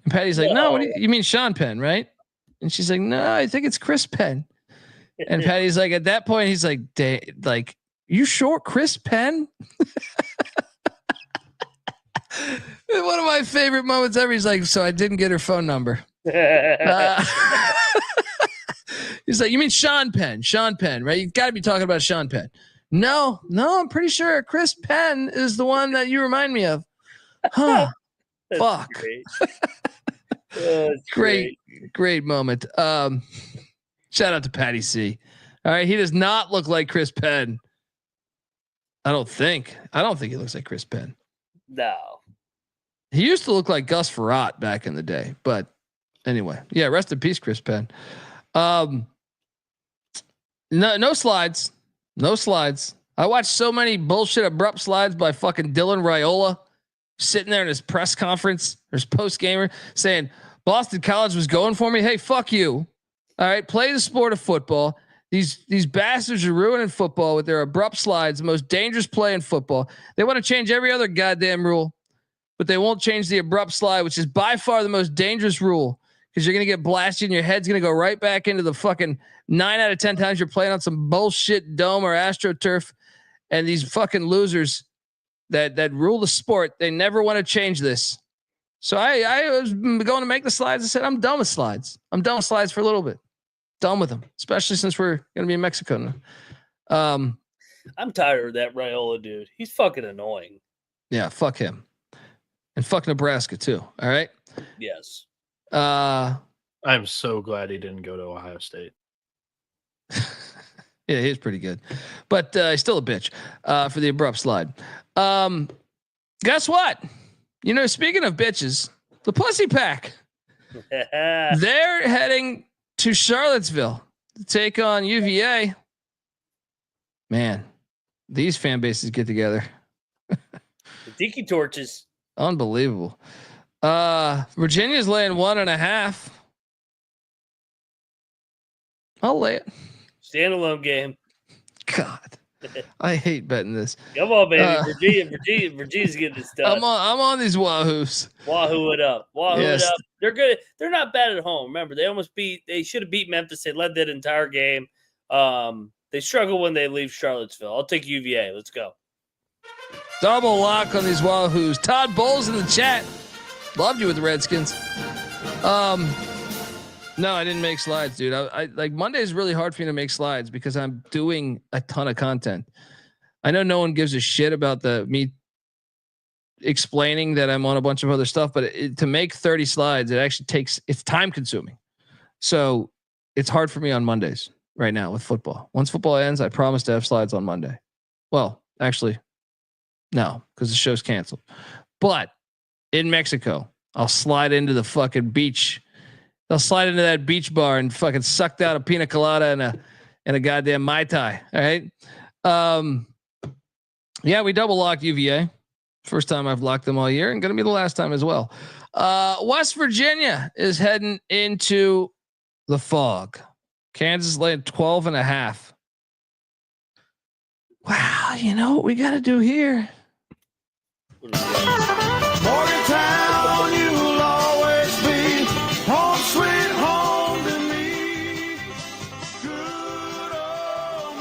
And Patty's like, no, what do you mean Sean Penn, right? And she's like, no, I think it's Chris Penn. And Patty's like, at that point, he's like, you sure Chris Penn? One of my favorite moments ever. He's like, so I didn't get her phone number. He's like, you mean Sean Penn, right? You got to be talking about Sean Penn. No, I'm pretty sure Chris Penn is the one that you remind me of. Huh. Fuck. Great moment. Shout out to Patty C. All right. He does not look like Chris Penn. I don't think he looks like Chris Penn. No. He used to look like Gus Frerotte back in the day, but anyway, yeah. Rest in peace, Chris Penn. No slides. I watched so many bullshit abrupt slides by fucking Dylan Raiola sitting there in his press conference or his post gamer saying Boston College was going for me. Hey, fuck you. All right. Play the sport of football. These bastards are ruining football with their abrupt slides, the most dangerous play in football. They want to change every other goddamn rule, but they won't change the abrupt slide, which is by far the most dangerous rule because you're going to get blasted and your head's going to go right back into the fucking 9 out of 10 times you're playing on some bullshit dome or AstroTurf. And these fucking losers that rule the sport, they never want to change this. So I was going to make the slides. I said, I'm done with slides. I'm done with slides for a little bit. Done with him, especially since we're going to be in Mexico now. I'm tired of that Raiola dude. He's fucking annoying. Yeah, fuck him. And fuck Nebraska too. All right. Yes. I'm so glad he didn't go to Ohio State. Yeah, he's pretty good, but he's still a bitch for the abrupt slide. Guess what? You know, speaking of bitches, the Pussy Pack, they're heading to Charlottesville to take on UVA. Man, these fan bases get together. The Tiki Torches. Unbelievable. Virginia's laying 1.5. I'll lay it. Standalone game. God, I hate betting this. Come on, baby. Virginia's getting this done. I'm on these Wahoos. Wahoo it up. Yes. It up. They're good. They're not bad at home. Remember, they should have beat Memphis. They led that entire game. They struggle when they leave Charlottesville. I'll take UVA. Let's go. Double lock on these Wahoos. Todd Bowles in the chat. Loved you with the Redskins. No, I didn't make slides, dude. I like Monday is really hard for me to make slides because I'm doing a ton of content. I know no one gives a shit about me explaining that I'm on a bunch of other stuff, but to make 30 slides, it's time consuming. So it's hard for me on Mondays right now with football. Once football ends, I promise to have slides on Monday. Well, actually, no, because the show's canceled. But in Mexico, I'll slide into the fucking beach. I'll slide into that beach bar and fucking sucked out a pina colada and a goddamn Mai Tai. All right. Yeah, we double locked UVA. First time I've locked them all year and going to be the last time as well. West Virginia is heading into the fog. Kansas laying 12.5. Wow. You know what we got to do here? Morgantown, you will always be home sweet home to me. Good old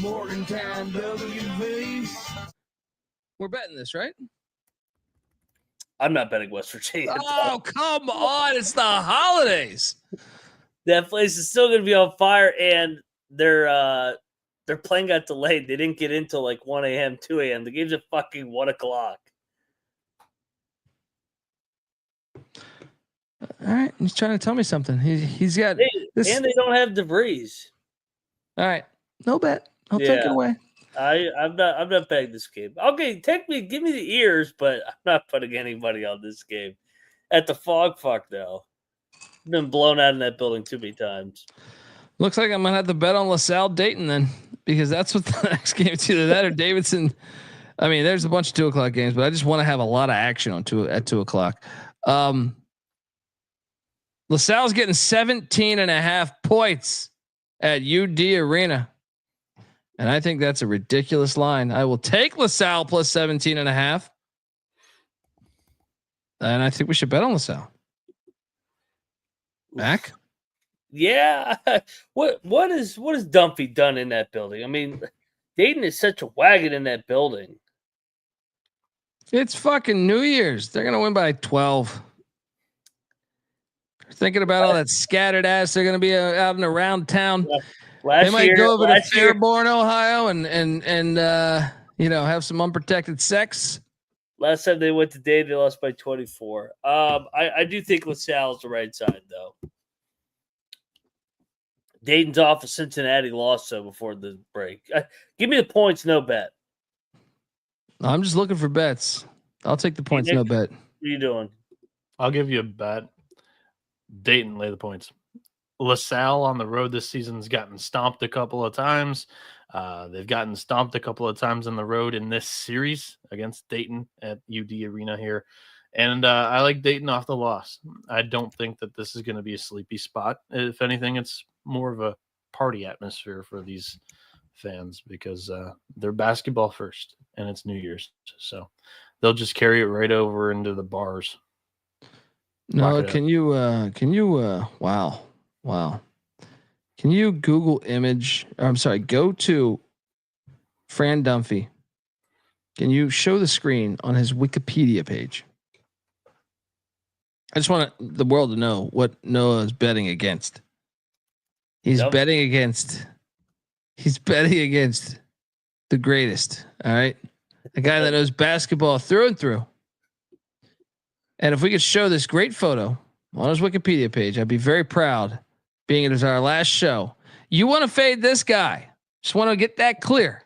Morgantown, WV. We're betting this, right? I'm not betting West Virginia. Oh, come on. It's the holidays. That place is still going to be on fire, and their plane got delayed. They didn't get in till like 1 a.m., 2 a.m. The game's at fucking 1 o'clock. All right. He's trying to tell me something. He's got this. And they don't have DeVries. All right. No bet. I'll take it away. I'm not betting this game. Okay, give me the ears, but I'm not putting anybody on this game. At the fog fuck though. I've been blown out in that building too many times. Looks like I'm gonna have to bet on LaSalle Dayton then, because that's what the next game is. Either that or Davidson. I mean, there's a bunch of 2:00 games, but I just want to have a lot of action at 2:00. LaSalle's getting 17.5 points at UD Arena. And I think that's a ridiculous line. I will take LaSalle plus 17.5. And I think we should bet on LaSalle. Back? Yeah. What is Dumpy done in that building? I mean, Dayton is such a wagon in that building. It's fucking New Year's. They're gonna win by 12. Thinking about all that scattered ass they're gonna be out and around town. They might go over to Fairborn, Ohio, and have some unprotected sex. Last time they went to Dayton, they lost by 24. I do think LaSalle's the right side though. Dayton's off a Cincinnati loss though before the break. Give me the points, no bet. I'm just looking for bets. I'll take the points, no bet. What are you doing? I'll give you a bet. Dayton, lay the points. LaSalle on the road this season's gotten stomped a couple of times. They've gotten stomped a couple of times on the road in this series against Dayton at UD Arena here. And I like Dayton off the loss. I don't think that this is going to be a sleepy spot. If anything, it's more of a party atmosphere for these fans because they're basketball first and it's New Year's. So they'll just carry it right over into the bars. No, wow. Can you Google image? Go to Fran Dunphy. Can you show the screen on his Wikipedia page? I just want the world to know what Noah is betting against. He's Yep. betting against the greatest. All right. A guy that knows basketball through and through. And if we could show this great photo on his Wikipedia page, I'd be very proud, being it is our last show. You want to fade this guy. Just want to get that clear.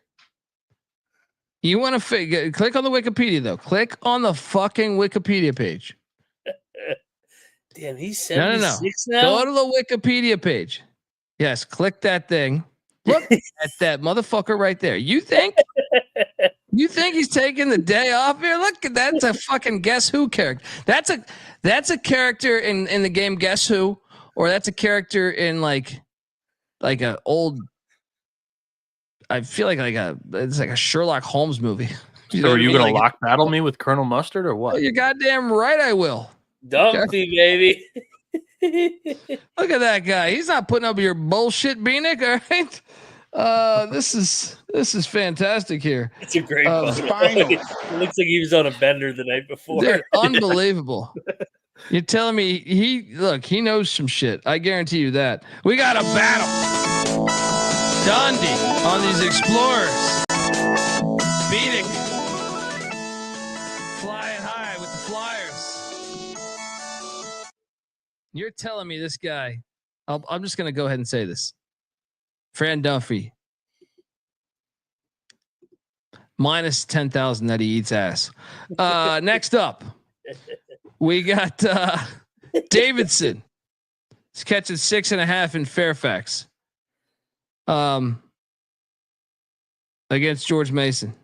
You want to fade, click on the Wikipedia though. Click on the fucking Wikipedia page. Damn, he's 76 now. Go to the Wikipedia page. Yes, click that thing. Look at that motherfucker right there. You think he's taking the day off here? Look, that's a fucking Guess Who character. That's a character in the game Guess Who, or that's a character in like a old. I feel like it's like a Sherlock Holmes movie. So are you going to lock battle me with Colonel Mustard or what? You're goddamn right, I will. Dumpty, baby. Look at that guy. He's not putting up your bullshit, Bieniek. All right. This is fantastic here. It's a great photo. It looks like he was on a bender the night before. Dude, unbelievable. You're telling me he knows some shit. I guarantee you that. We got a battle. Dundee on these Explorers. Bieniek flying high with the Flyers. You're telling me this guy, I'm just going to go ahead and say this. Fran Duffy, minus 10,000 that he eats ass. Next up, we got Davidson. He's catching 6.5 in Fairfax. Against George Mason.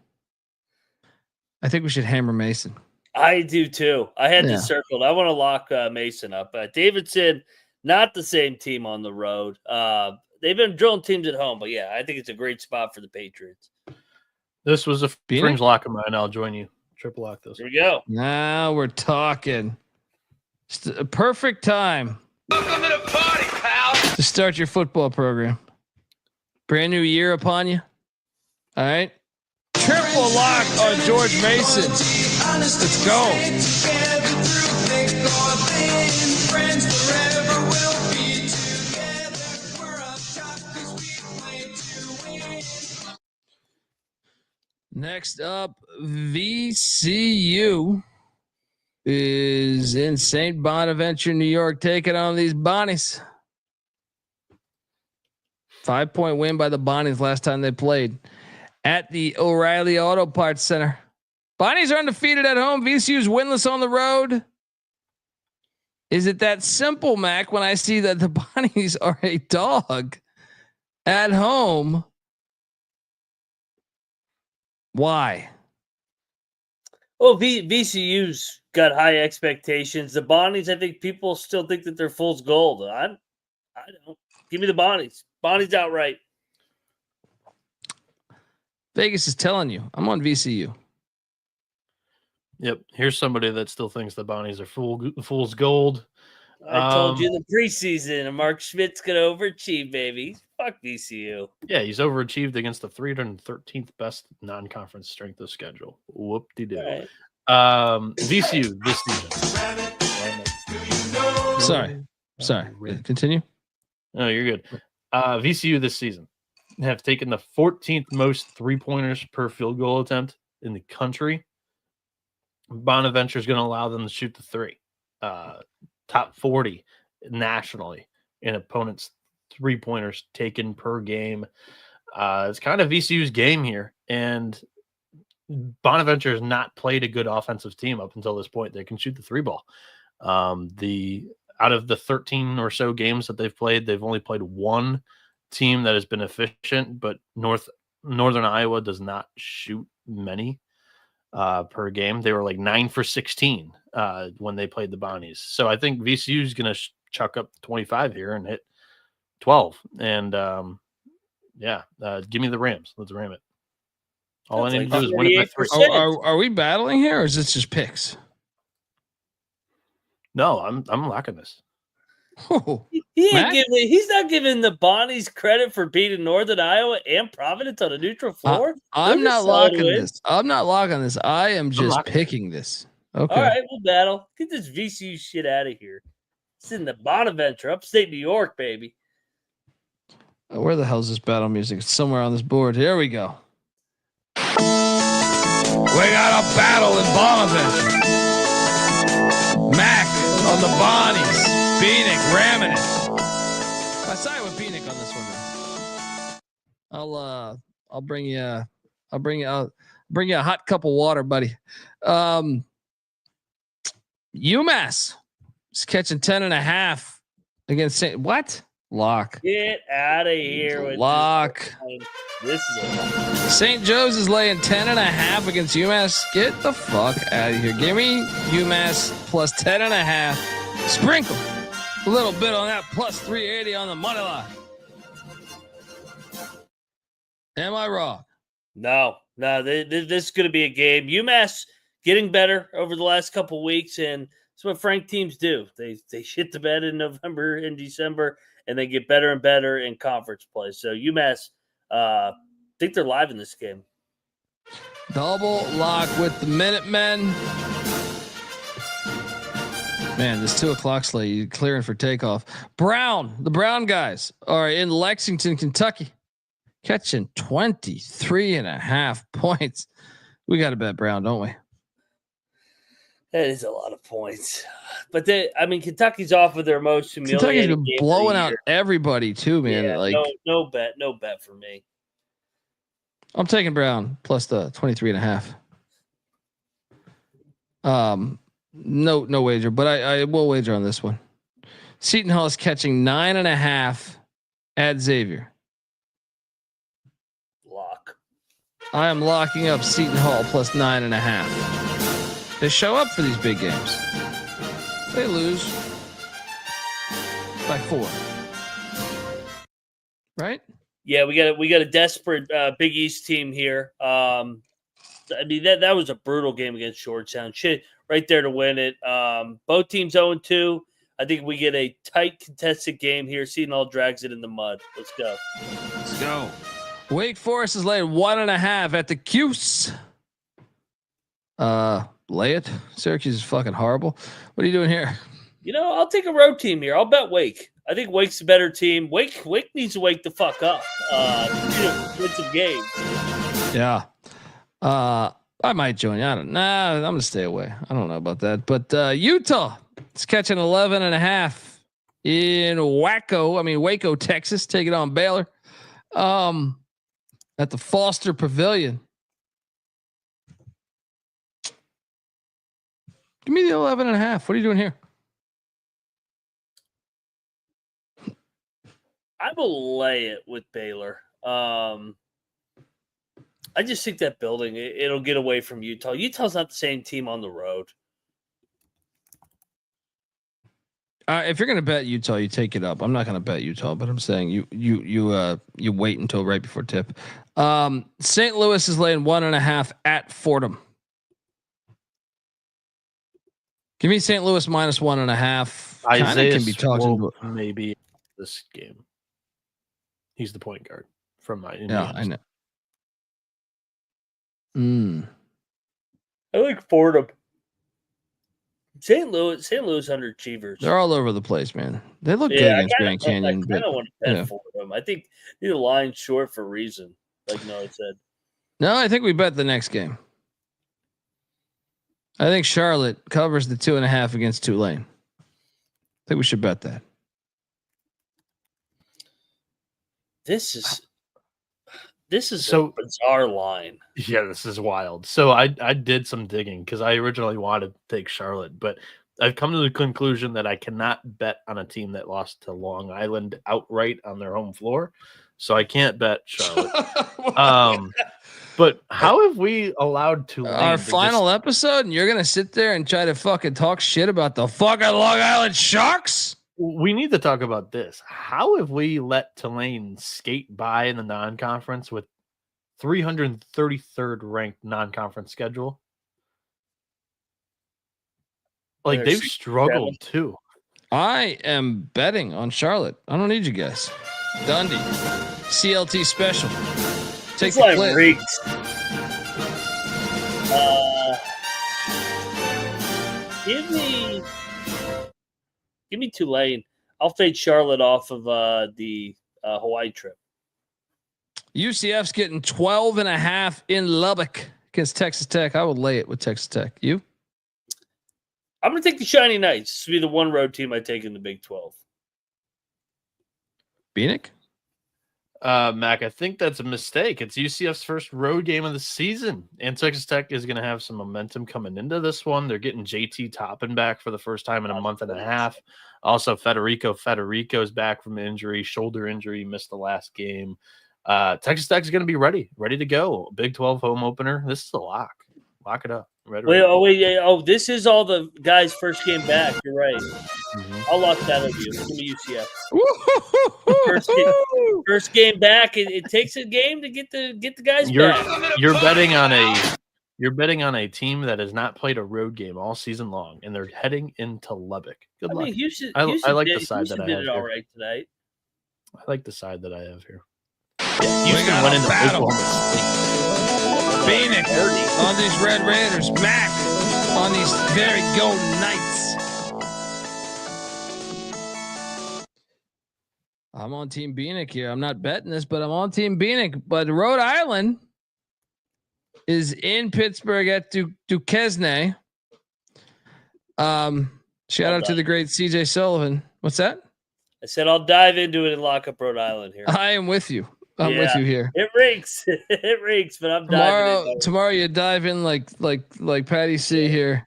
I think we should hammer Mason. I do too. I had this circled. I want to lock Mason up. Davidson, not the same team on the road. They've been drilling teams at home, but yeah, I think it's a great spot for the Patriots. This was a fringe lock of mine. I'll join you. Triple lock this. Here we go. Now we're talking. It's a perfect time. Welcome to the party, pal. To start your football program. Brand new year upon you. All right. Triple lock on George Mason. Let's go. Next up, VCU is in St. Bonaventure, New York, taking on these Bonnies. 5-point win by the Bonnies last time they played at the O'Reilly Auto Parts Center. Bonnies are undefeated at home. VCU's winless on the road. Is it that simple, Mac, when I see that the Bonnies are a dog at home? Why? Well, VCU's got high expectations. The Bonnies, I think people still think that they're fool's gold. I don't. Give me the Bonnies. Bonnies outright. Vegas is telling you. I'm on VCU. Yep. Here's somebody that still thinks the Bonnies are fool's gold. I told you in the preseason, Mark Schmidt's going to overachieve, baby. Fuck VCU. Yeah, he's overachieved against the 313th best non-conference strength of schedule. Whoop-de-doo. Right. VCU this season. Sorry. Continue. No, you're good. VCU this season have taken the 14th most three-pointers per field goal attempt in the country. Bonaventure is going to allow them to shoot the three. Top 40 nationally in opponents' three-pointers taken per game. It's kind of VCU's game here, and Bonaventure has not played a good offensive team up until this point. They can shoot the three ball. Out of the 13 or so games that they've played, they've only played one team that has been efficient, but Northern Iowa does not shoot many per game. They were like 9 for 16 when they played the Bonnies. So I think VCU is going to chuck up 25 here and hit 12. And give me the Rams. Let's ram it. All I need to do is win it by 3. Are we battling here, or is this just picks? No, I'm locking this. Oh, He's not giving the Bonnies credit for beating Northern Iowa and Providence on a neutral floor. I'm not locking this. I'm not locking this. I am just picking this. Okay. All right, we'll battle. Get this VCU shit out of here. It's in the Bonaventure, upstate New York, baby. Where the hell is this battle music? It's somewhere on this board. Here we go. We got a battle in Bonneville. Mac on the Bonnies. Bieniek ramming it. I side with Bieniek on this one. I'll bring you a hot cup of water, buddy. UMass is catching 10.5 against St. What? Lock. Get out of here with Lock. This is a St. Joe's is laying 10.5 against UMass. Get the fuck out of here. Give me UMass plus 10.5. Sprinkle a little bit on that plus 380 on the money line. Am I wrong? No. This is going to be a game. UMass getting better over the last couple weeks, and that's what Frank teams do. They shit the bed in November and December, and they get better and better in conference play. So UMass, I think they're live in this game. Double lock with the Minutemen. Man, this 2:00 slate clearing for takeoff. The Brown guys are in Lexington, Kentucky, catching 23.5 points. We got to bet Brown, don't we? That is a lot of points. But Kentucky's off of their most humiliating. Kentucky's been blowing out everybody too, man. Yeah, no bet for me. I'm taking Brown plus the 23.5. No wager, but I will wager on this one. Seton Hall is catching 9.5 at Xavier. Lock. I am locking up Seton Hall plus 9.5. They show up for these big games. They lose by 4. Right? Yeah, we got a desperate Big East team here. That was a brutal game against Georgetown. Shit, right there to win it. Both teams 0-2. I think we get a tight contested game here. Seton Hall drags it in the mud. Let's go. Let's go. Wake Forest is laying 1.5 at the Cuse. Lay it. Syracuse is fucking horrible. What are you doing here? I'll take a road team here. I'll bet Wake. I think Wake's a better team. Wake needs to wake the fuck up. Win some games. Yeah. I might join you. I'm gonna stay away. I don't know about that. But Utah is catching 11.5 in Waco, Texas, taking on Baylor. At the Foster Pavilion. Give me the 11.5. What are you doing here? I will lay it with Baylor. I just think that building, it'll get away from Utah. Utah's not the same team on the road. If you're going to bet Utah, you take it up. I'm not going to bet Utah, but I'm saying you wait until right before tip. St. Louis is laying 1.5 at Fordham. Give me St. Louis minus 1.5. Isaiah can be talking maybe this game. He's the point guard from my Yeah, I know. I like Fordham. St. Louis underachievers. They're all over the place, man. They look good against Grand Canyon. I don't want to bet Fordham. I think the line's short for a reason, like Noah said. No, I think we bet the next game. I think Charlotte covers the 2.5 against Tulane. I think we should bet that. This is so a bizarre line. Yeah, this is wild. So I did some digging because I originally wanted to take Charlotte, but I've come to the conclusion that I cannot bet on a team that lost to Long Island outright on their home floor. So I can't bet Charlotte. But how have we allowed Tulane our final episode, and you're gonna sit there and try to fucking talk shit about the fucking Long Island Sharks? We need to talk about this. How have we let Tulane skate by in the non-conference with 333rd ranked non-conference schedule? Like they've struggled too. I am betting on Charlotte. I don't need you guys. Dundee, CLT special. Take it's like rigged. Give me Tulane. I'll fade Charlotte off of the Hawaii trip. UCF's getting 12.5 in Lubbock against Texas Tech. I would lay it with Texas Tech. You? I'm going to take the Shiny Knights. This will be the one road team I take in the Big 12. Bieniek? Mac, I think that's a mistake. It's UCF's first road game of the season, and Texas Tech is going to have some momentum coming into this one. They're getting JT Toppin back for the first time in a month and a half. Also, Federico's back from injury, shoulder injury, missed the last game. Texas Tech is going to be ready to go. Big 12 home opener. This is a lock. Lock it up. This is all the guys' first game back. You're right. Mm-hmm. I'll lock that up. Give me UCF. First game back. It takes a game to get the guys back. You're betting on a team that has not played a road game all season long, and they're heading into Lubbock. Good luck. Houston I like the side that I have. Did it all right tonight. I like the side that I have here. Yeah, Houston went into Oklahoma State. Bieniek on these Red Raiders. Mac on these very golden Knights. I'm on Team Bieniek here. I'm not betting this, but I'm on Team Bieniek. But Rhode Island is in Pittsburgh at Duquesne. Shout out to the great CJ Sullivan. What's that? I said I'll dive into it and lock up Rhode Island here. I am with you. I'm with you here. It reeks. It reeks, but I'm diving in. Tomorrow you dive in like Patty C here.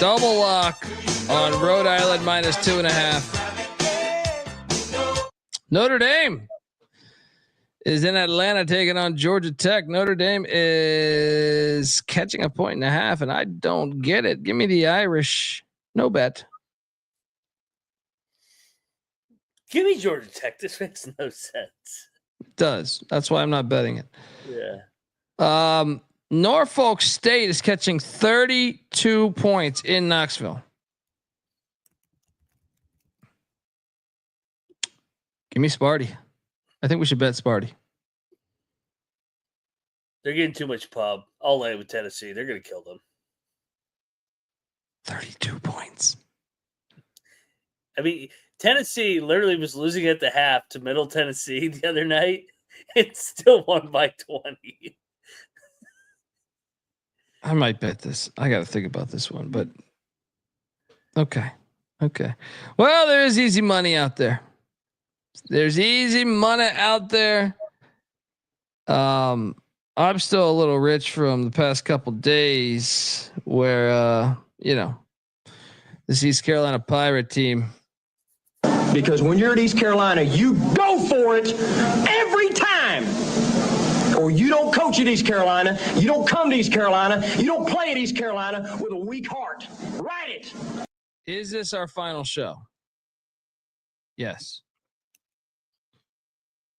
Double lock on Rhode Island minus 2.5. Notre Dame is in Atlanta taking on Georgia Tech. Notre Dame is catching 1.5, and I don't get it. Give me the Irish. No bet. Give me Georgia Tech. This makes no sense. It does. That's why I'm not betting it. Yeah. Norfolk State is catching 32 points in Knoxville. Give me Sparty. I think we should bet Sparty. They're getting too much pub. I'll lay with Tennessee. They're going to kill them. 32 points. I mean, Tennessee literally was losing at the half to Middle Tennessee the other night. It still won by 20. I might bet this. I got to think about this one, but okay. Well, there is easy money out there. There's easy money out there. I'm still a little rich from the past couple days where, this East Carolina Pirate team. Because when you're at East Carolina, you go for it every time. Or you don't coach at East Carolina. You don't come to East Carolina. You don't play at East Carolina with a weak heart. Write it. Is this our final show? Yes.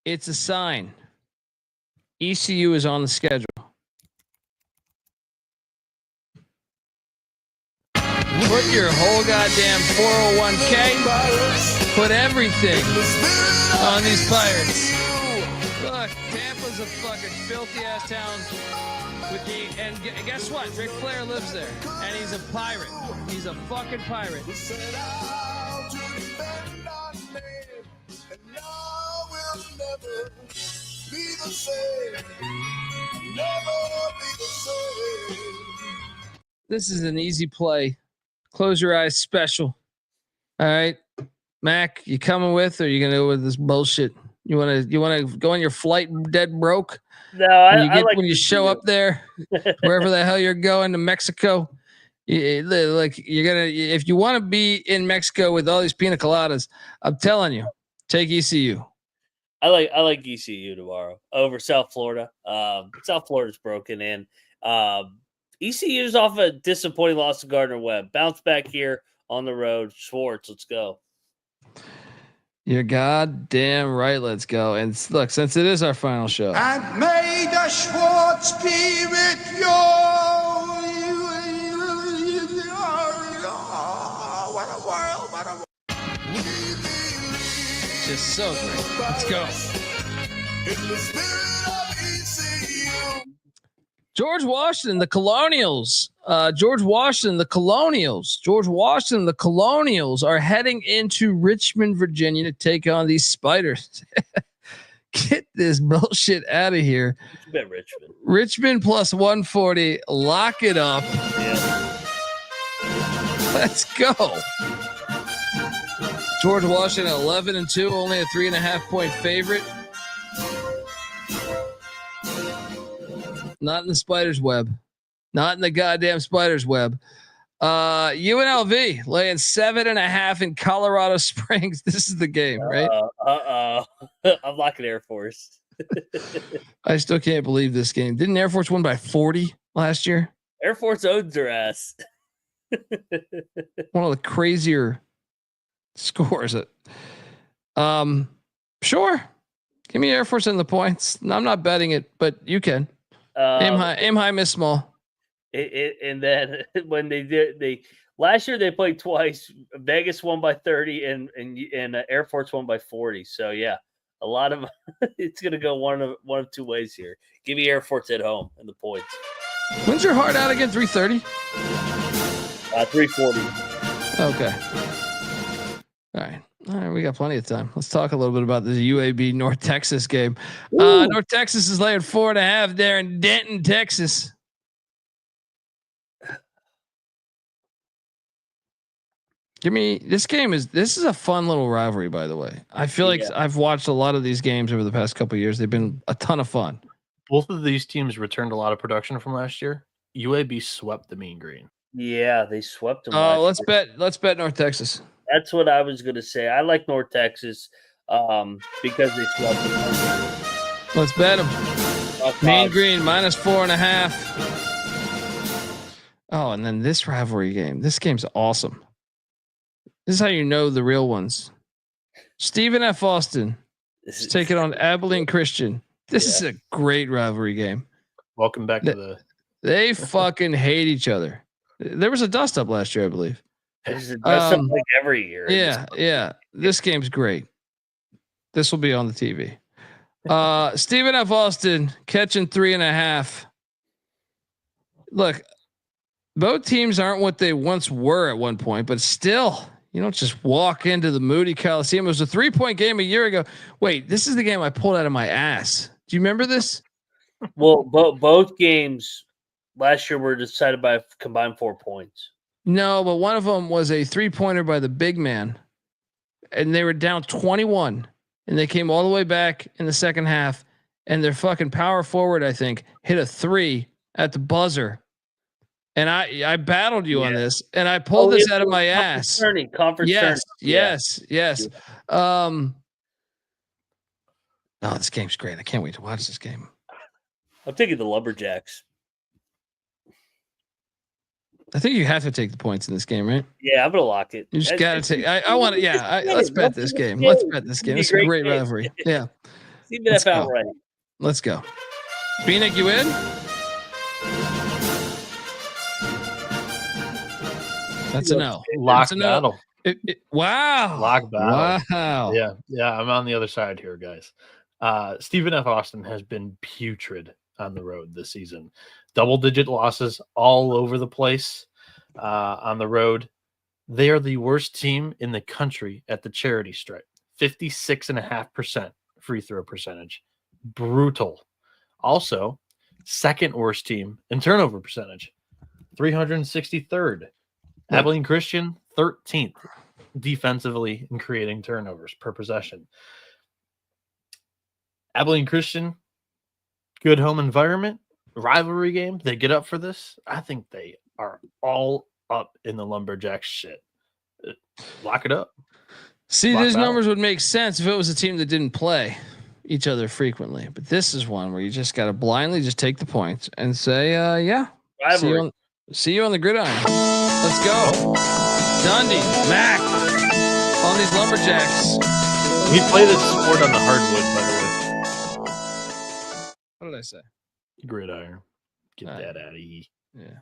It's a sign. ECU is on the schedule. Put your whole goddamn 401k. Put everything on these Pirates. Look, Tampa's a fucking filthy ass town. And guess what? Ric Flair lives there, and he's a pirate. He's a fucking pirate. This is an easy play. Close your eyes special. All right, Mac, you coming with, or you gonna go with this bullshit? You wanna go on your flight dead broke? No, when you show up there, wherever the hell you're going to Mexico. You're gonna, if you want to be in Mexico with all these pina coladas, I'm telling you, take ECU. I like ECU tomorrow over South Florida. South Florida's broken in. ECU's off a disappointing loss to Gardner-Webb. Bounce back here on the road. Schwartz, let's go. You're goddamn right. Let's go. And look, since it is our final show. And may the Schwartz be with you. What a world. What a world. Just so great. Let's go. George Washington, the Colonials. George Washington, the Colonials are heading into Richmond, Virginia to take on these Spiders. Get this bullshit out of here. You bet Richmond. Richmond plus 140. Lock it up. Yeah. Let's go. George Washington 11-2, only a 3.5 point favorite. Not in the spider's web. Not in the goddamn spider's web. UNLV laying 7.5 in Colorado Springs. This is the game, right? I'm locking Air Force. I still can't believe this game. Didn't Air Force win by 40 last year? Air Force owns their ass. One of the crazier scores. Sure. Give me Air Force in the points. I'm not betting it, but you can. Aim high, miss small. And then when they last year they played twice. Vegas won by 30 and Air Force won by 40. So yeah, a lot of it's gonna go one of two ways here. Give me Air Force at home and the points. When's your heart out again? 3:30. 3:40. Okay. All right. We got plenty of time. Let's talk a little bit about the UAB North Texas game. North Texas is laying 4.5 there in Denton, Texas. This is a fun little rivalry, by the way. I feel like I've watched a lot of these games over the past couple of years. They've been a ton of fun. Both of these teams returned a lot of production from last year. UAB swept the Mean Green. Yeah, they swept them. Let's bet North Texas. That's what I was gonna say. I like North Texas because they swept them. Let's bet them. Mean Green minus 4.5. Oh, and then this rivalry game. This game's awesome. This is how you know the real ones. Stephen F. Austin is taking on Abilene Christian. This is a great rivalry game. Welcome back to They fucking hate each other. There was a dust up last year, I believe. There's a dust up like every year. Yeah. This game's great. This will be on the TV. Stephen F. Austin catching 3.5. Look, both teams aren't what they once were at one point, but still, you don't just walk into the Moody Coliseum. It was a 3-point game a year ago. Wait, this is the game I pulled out of my ass. Do you remember this? Well, both games last year were decided by a combined 4 points. No, but one of them was a 3-pointer by the big man, and they were down 21, and they came all the way back in the second half, and their fucking power forward, I think, hit a 3 at the buzzer. And I battled you on this, and I pulled this out of my ass. Conference tourney. Yes. Oh, this game's great. I can't wait to watch this game. I'm taking the Lumberjacks. I think you have to take the points in this game, right? Yeah, I'm gonna lock it. You just got to take. I want to. Yeah, let's bet this game. Let's bet this game. It's a great rivalry. Yeah. Even if I'm right. Let's go. Bieniek, you in? That's a no. Lock battle. Wow. Lock battle. Wow. Yeah. I'm on the other side here, guys. Stephen F. Austin has been putrid on the road this season. Double-digit losses all over the place on the road. They are the worst team in the country at the charity stripe. 56.5% free throw percentage. Brutal. Also, second worst team in turnover percentage. 363rd. Abilene Christian, 13th defensively in creating turnovers per possession. Abilene Christian, good home environment, rivalry game. They get up for this. I think they are all up in the Lumberjacks shit. Lock it up. See, these numbers would make sense if it was a team that didn't play each other frequently. But this is one where you just got to blindly just take the points and say, yeah. See you on the gridiron. Let's go. Dundee, Mac, on these Lumberjacks. We play this sport on the hardwood, by the way. What did I say? Gridiron. Get that out of here. Yeah.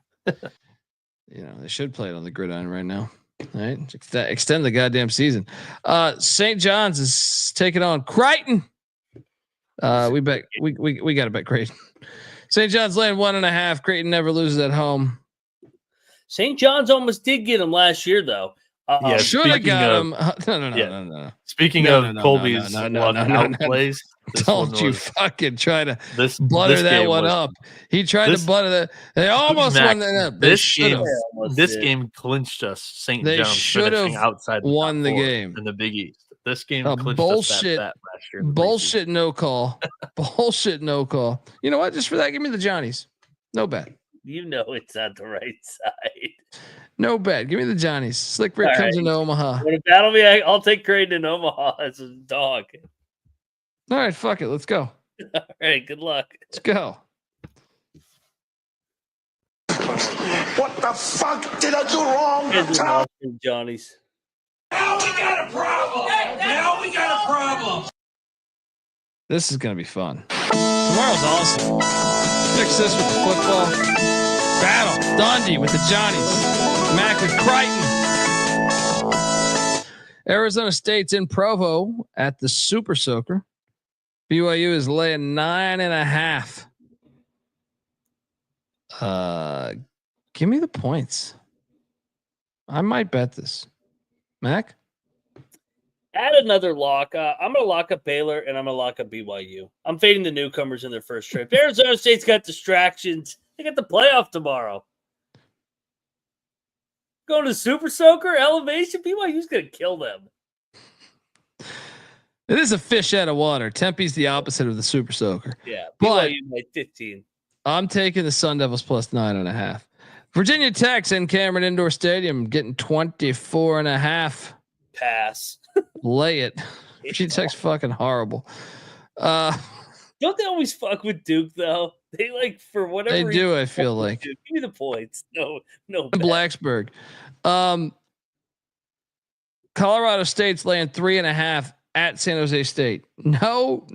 They should play it on the gridiron right now. All right. Extend the goddamn season. St. John's is taking on Creighton. We got to bet Creighton. St. John's laying 1.5. Creighton never loses at home. St. John's almost did get him last year, though. Should have got him. No. Speaking of Colby's outplays, Don't you fucking try to butter that one up. He tried to butter that. They almost won that up. This game clinched us St. They John's should finishing have outside won the game in the Big East. This game clinched bullshit, us that last year. Bullshit no call. Bullshit no call. You know what? Just for that, give me the Johnnies. No bet. You know it's on the right side. No bet. Give me the Johnnies. Slick Rick comes into Omaha. When it battle me, I'll take Creighton in Omaha as a dog. All right, fuck it. Let's go. All right, good luck. Let's go. What the fuck did I do wrong? Johnny's. Now we got a problem. Now we got a problem. This is gonna be fun. Tomorrow's awesome. Fix this with the football. Battle. Dundee with the Johnnies. Mac with Crichton. Arizona State's in Provo at the Super Soaker. BYU is laying 9.5. Give me the points. I might bet this. Mac? Add another lock. I'm going to lock up Baylor, and I'm going to lock up BYU. I'm fading the newcomers in their first trip. Arizona State's got distractions. They got the playoff tomorrow. Going to Super Soaker, elevation, BYU's going to kill them. It is a fish out of water. Tempe's the opposite of the Super Soaker. Yeah, but BYU by 15. I'm taking the Sun Devils plus 9.5. Virginia Tech's in Cameron Indoor Stadium getting 24.5. Pass. Lay it. Virginia Tech's fucking horrible. Don't they always fuck with Duke though? They like for whatever they do. I feel like. Give me the points. No. Blacksburg. Colorado State's laying 3.5 at San Jose State. No.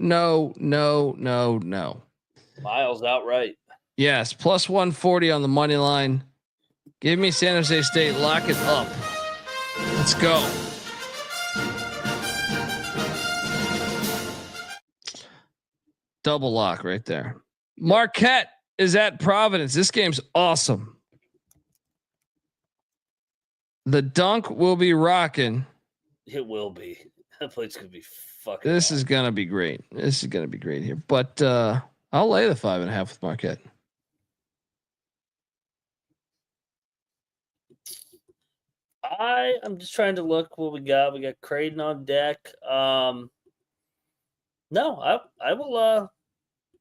Miles outright. Yes, plus 140 on the money line. Give me San Jose State. Lock it up. Let's go. Double lock right there. Marquette is at Providence. This game's awesome. The Dunk will be rocking. It will be. That place could be fucking. This is gonna be great. This is gonna be great here. But I'll lay the 5.5 with Marquette. I'm just trying to look what we got. We got Creighton on deck. No, I will.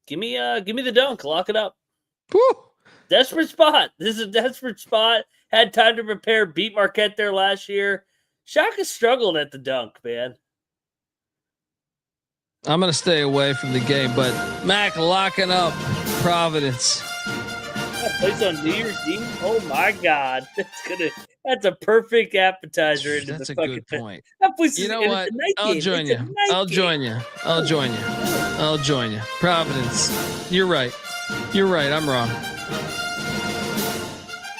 Give me the Dunk. Lock it up. Woo! Desperate spot. This is a desperate spot. Had time to prepare. Beat Marquette there last year. Shaka struggled at the Dunk, man. I'm gonna stay away from the game, but Mac locking up Providence. That place on New Year's Eve. Oh my God, that's a perfect appetizer into that's the a fucking good point. That place you is, know what? I'll join you. I'll join you. Providence. You're right. I'm wrong.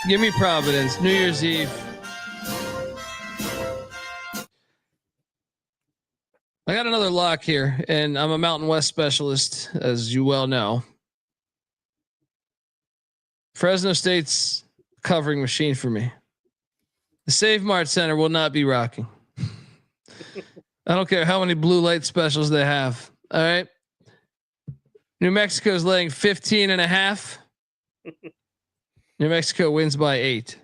Give me Providence. New Year's Eve. I got another lock here, and I'm a Mountain West specialist, as you well know. Fresno State's covering machine for me. The Save Mart Center will not be rocking. I don't care how many blue light specials they have. All right. New Mexico's laying 15.5. New Mexico wins by 8.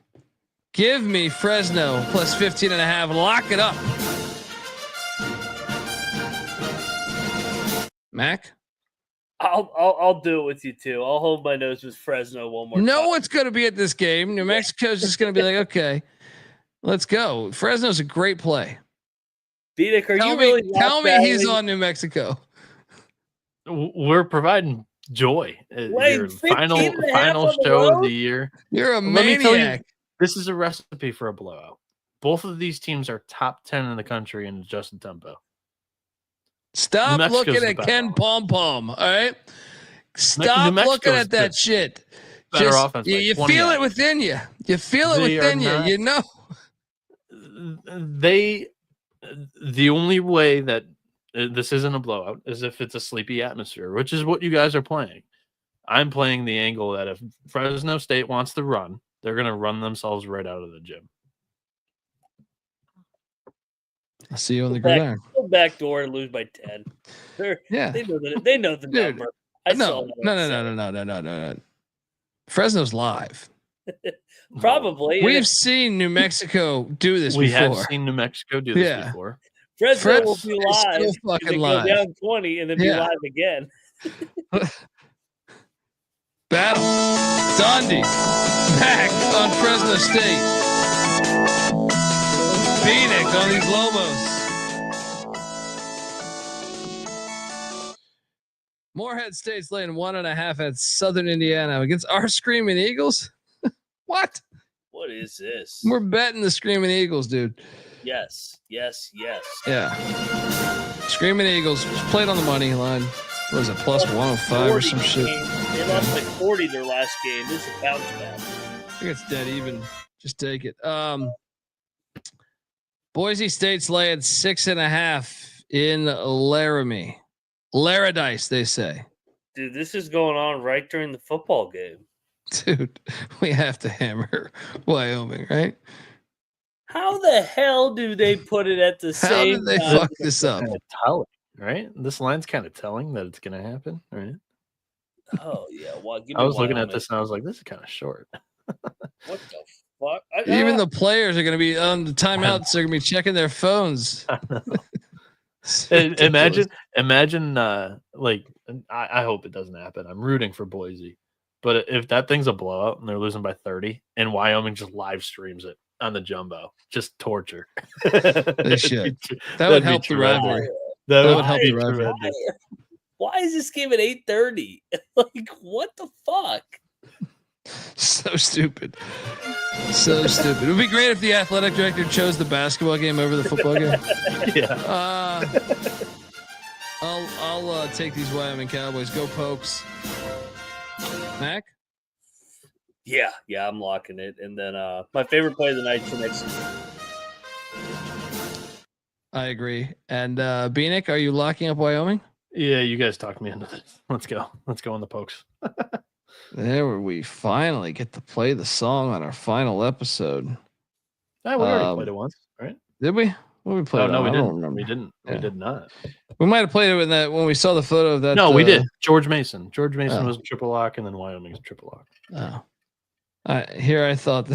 Give me Fresno plus 15.5. Lock it up. Mac? I'll do it with you too. I'll hold my nose with Fresno one more time. No one's going to be at this game. New Mexico's just going to be like, okay, let's go. Fresno's a great play. Bieniek, tell me he's on New Mexico. We're providing joy. Your final show of the year. You're a maniac. Let me tell you, this is a recipe for a blowout. Both of these teams are top 10 in the country in adjusted tempo. Stop looking at Ken Pom Pom. All right. Stop looking at that shit. Better offense. You feel it within you. You feel it within you. You know. The only way that this isn't a blowout is if it's a sleepy atmosphere, which is what you guys are playing. I'm playing the angle that if Fresno State wants to run, they're going to run themselves right out of the gym. I'll see you on the gridiron. Go back door and lose by 10. Yeah. They know the number. No. Fresno's live. Probably. We've seen New Mexico do this We before. have seen New Mexico do this before. Fresno will be live. So fucking go live. down 20 and then be live again. Battle. Dundee back on Fresno State. Bieniek on these Lobos. Morehead State's laying 1.5 at Southern Indiana against our Screaming Eagles. What? What is this? We're betting the Screaming Eagles, dude. Yes. Yeah. Screaming Eagles played on the money line. What was it, plus 105 or some shit? They lost like 40 their last game. This is a bounce back. I think it's dead even. Just take it. Boise State's laying 6.5 in Laramie. Laradice, they say. Dude, this is going on right during the football game. Dude, we have to hammer Wyoming, right? How the hell do they put it at the same How did they time? fuck this up? Telling, right? This line's kind of telling that it's going to happen, right? Oh, yeah. Well, I was looking at this and I was like, this is kind of short. What the fuck? Even the players are going to be on the timeouts. They're going to be checking their phones. Imagine, like, I hope it doesn't happen. I'm rooting for Boise. But if that thing's a blowout and they're losing by 30 and Wyoming just live streams it on the jumbo, just torture. They should. That would help the rivalry. That would help the rivalry. Why is this game at 8:30? Like, what the fuck? So stupid. So stupid. It would be great if the athletic director chose the basketball game over the football game. Yeah. I'll take these Wyoming Cowboys. Go Pokes. Mac? Yeah, I'm locking it. And then my favorite play of the night for next. I agree. And Bieniek, are you locking up Wyoming? Yeah, you guys talked me into this. Let's go on the Pokes. There we finally get to play the song on our final episode. We already played it once, right? Did we? What we played? Oh, no, we didn't. Remember. We didn't. Yeah. We did not. We might have played it when we saw the photo of that. No, we did. George Mason. George Mason was a triple lock, and then Wyoming's a triple lock. Oh, I thought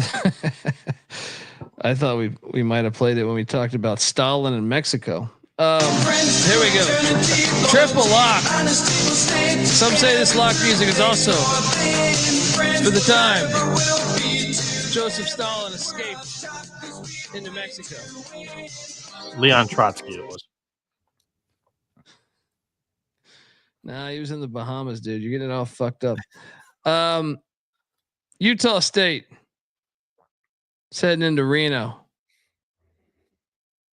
I thought we might have played it when we talked about Stalin in Mexico. Here we go. Triple lock. Some say this lock music is also for the time Joseph Stalin escaped into Mexico. Leon Trotsky it was. Nah, he was in the Bahamas, dude. You're getting it all fucked up. Utah State is heading into Reno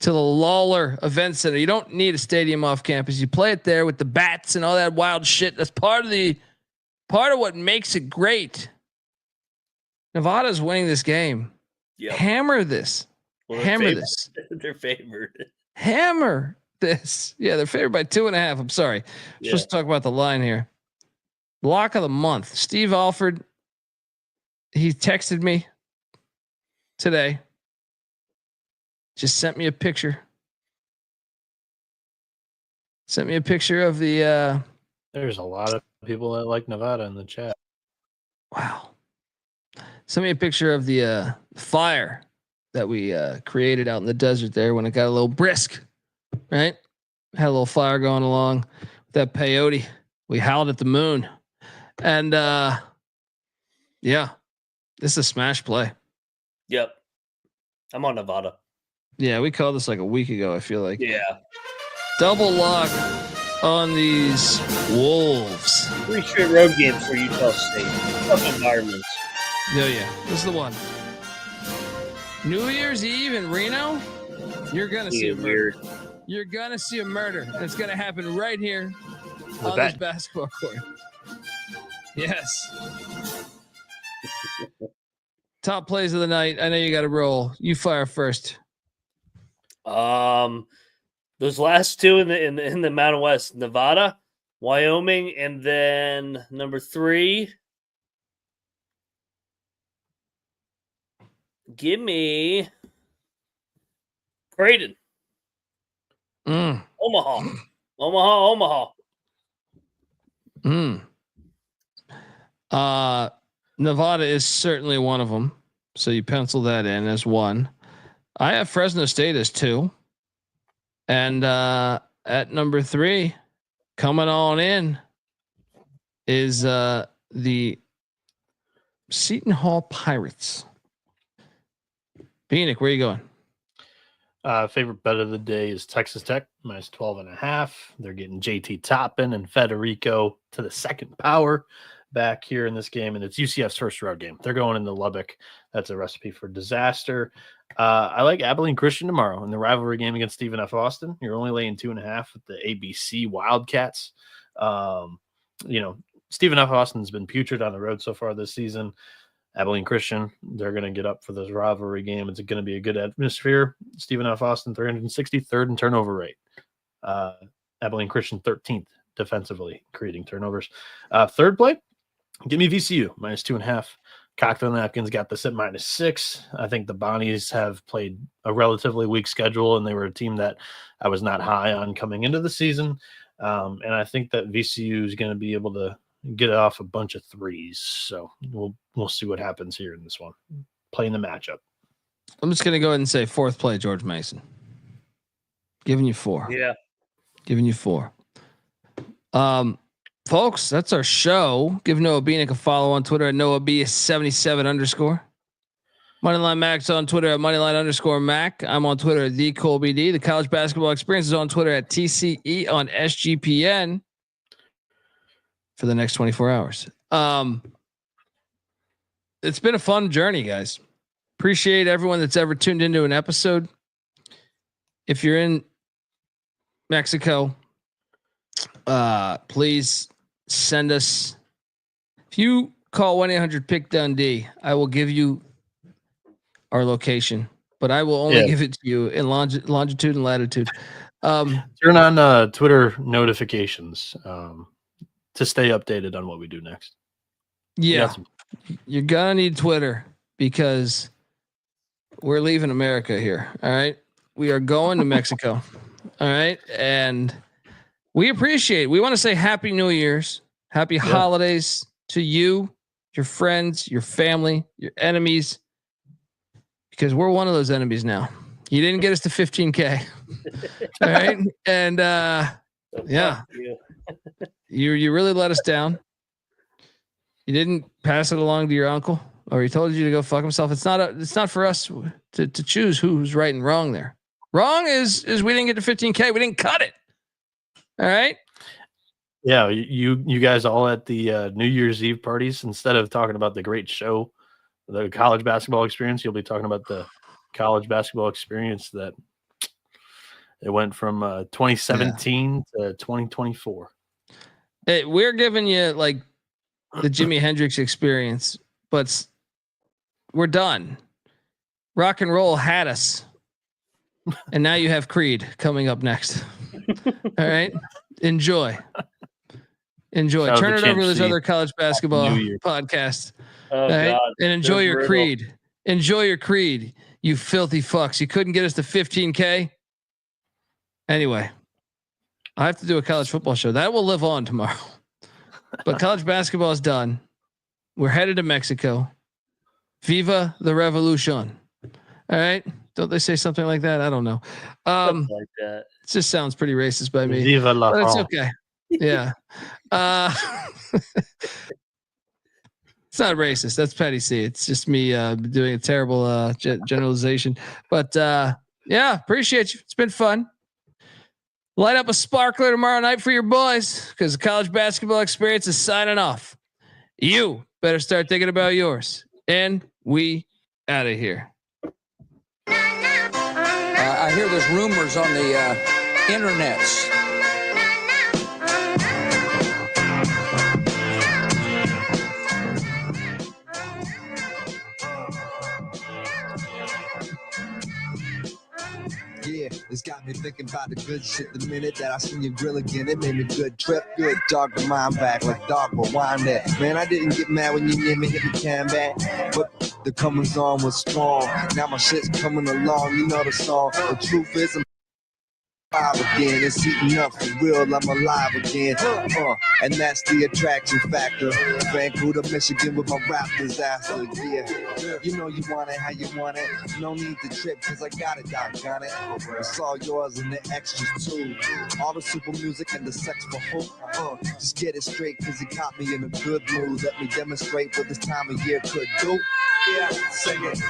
to the Lawler Event Center. You don't need a stadium off campus. You play it there with the bats and all that wild shit. That's part of what makes it great. Nevada's winning this game. Yep. Hammer this. Well, Hammer this. They're favored. Hammer this. Yeah, they're favored by 2.5. I'm sorry. I'm supposed to talk about the line here. Lock of the month. Steve Alford. He texted me today. Just sent me a picture. Sent me a picture of the There's a lot of people that like Nevada in the chat. Wow. Sent me a picture of the fire that we created out in the desert there when it got a little brisk. Right? Had a little fire going along with that peyote. We howled at the moon. And yeah. This is a smash play. Yep. I'm on Nevada. Yeah, we called this like a week ago, I feel like. Yeah. Double lock on these Wolves. 3 straight road games for Utah State. Tough environments. Yeah. This is the one. New Year's Eve in Reno, you're going to see a murder. You're going to see a murder. And it's going to happen right here on this basketball court. Yes. Top plays of the night. I know you got to roll. You fire first. Those last two in the Mountain West, Nevada, Wyoming, and then number 3. Give me Creighton. Omaha. Omaha. Nevada is certainly one of them. So you pencil that in as one. I have Fresno State as 2. And at number 3, coming on in, is the Seton Hall Pirates. Bieniek, where are you going? Favorite bet of the day is Texas Tech minus 12.5. They're getting JT Toppin and Federico to the second power back here in this game, and it's UCF's first road game. They're going into Lubbock. That's a recipe for disaster. I like Abilene Christian tomorrow in the rivalry game against Stephen F. Austin. You're only laying 2.5 with the ABC Wildcats. Stephen F. Austin's been putrid on the road so far this season. Abilene Christian, they're going to get up for this rivalry game. It's going to be a good atmosphere. Stephen F. Austin, 363rd in turnover rate. Abilene Christian, 13th defensively, creating turnovers. Third play, give me VCU, minus 2.5. Cocktail Napkins got this at minus 6. I think the Bonnies have played a relatively weak schedule, and they were a team that I was not high on coming into the season. And I think that VCU is going to be able to get off a bunch of threes. So we'll see what happens here in this one. Playing the matchup. I'm just gonna go ahead and say 4th play, George Mason. Giving you 4. Yeah. Giving you 4. Folks, that's our show. Give Noah Bieniek a follow on Twitter at NoahB77_. Moneyline Max on Twitter at Moneyline_Mac. I'm on Twitter at the Colby D. The College Basketball Experience is on Twitter at TCE on SGPN. For the next 24 hours. It's been a fun journey, guys. Appreciate everyone that's ever tuned into an episode. If you're in Mexico, please send us. If you call 1-800-PICK-DUNDEE, I will give you our location, but I will only give it to you in longitude and latitude. Turn on Twitter notifications. To stay updated on what we do next. Yeah. You're going to need Twitter because we're leaving America here. All right. We are going to Mexico. All right. And we want to say Happy New Year's, happy holidays to you, your friends, your family, your enemies, because we're one of those enemies now. You didn't get us to 15K. All right. And, yeah. You really let us down. You didn't pass it along to your uncle, or he told you to go fuck himself. It's not for us to choose who's right and wrong there. Wrong is we didn't get to 15K. We didn't cut it. All right. Yeah. You guys all at the New Year's Eve parties, instead of talking about the great show, the College Basketball Experience, you'll be talking about the College Basketball Experience that it went from 2017 to 2024. Hey, we're giving you like the Jimi Hendrix experience, but we're done. Rock and roll had us. And now you have Creed coming up next. All right. Enjoy. Turn it over to this other college basketball podcast. Oh, right? God. And enjoy your Creed. Enjoy your Creed, you filthy fucks. You couldn't get us to 15K. Anyway. I have to do a college football show that will live on tomorrow, but college basketball is done. We're headed to Mexico. Viva the revolution. All right. Don't they say something like that? I don't know. Something like that. It just sounds pretty racist by me. Viva la but it's okay. Yeah. It's not racist. That's petty C. It's just me doing a terrible generalization, but yeah, appreciate you. It's been fun. Light up a sparkler tomorrow night for your boys because the College Basketball Experience is signing off. You better start thinking about yours. And we out of here. I hear there's rumors on the internets. Yeah, it's got me thinking about the good shit the minute that I seen your grill again. It made me good trip, good dog to mind back like dog will wind that. Man, I didn't get mad when you near me hit the can back, but the comings on was strong. Now my shit's coming along, you know the song. The truth is I'm Again, it's heating up for real. I'm alive again, and that's the attraction factor. Vancouver, Michigan, with my rap disaster. Yeah, you know you want it how you want it. No need to trip, cause I got it, doggone it. It's all yours and the extras too. All the super music and the sex for hope. Just get it straight, cause it got me in a good mood. Let me demonstrate what this time of year could do. Yeah, sing it.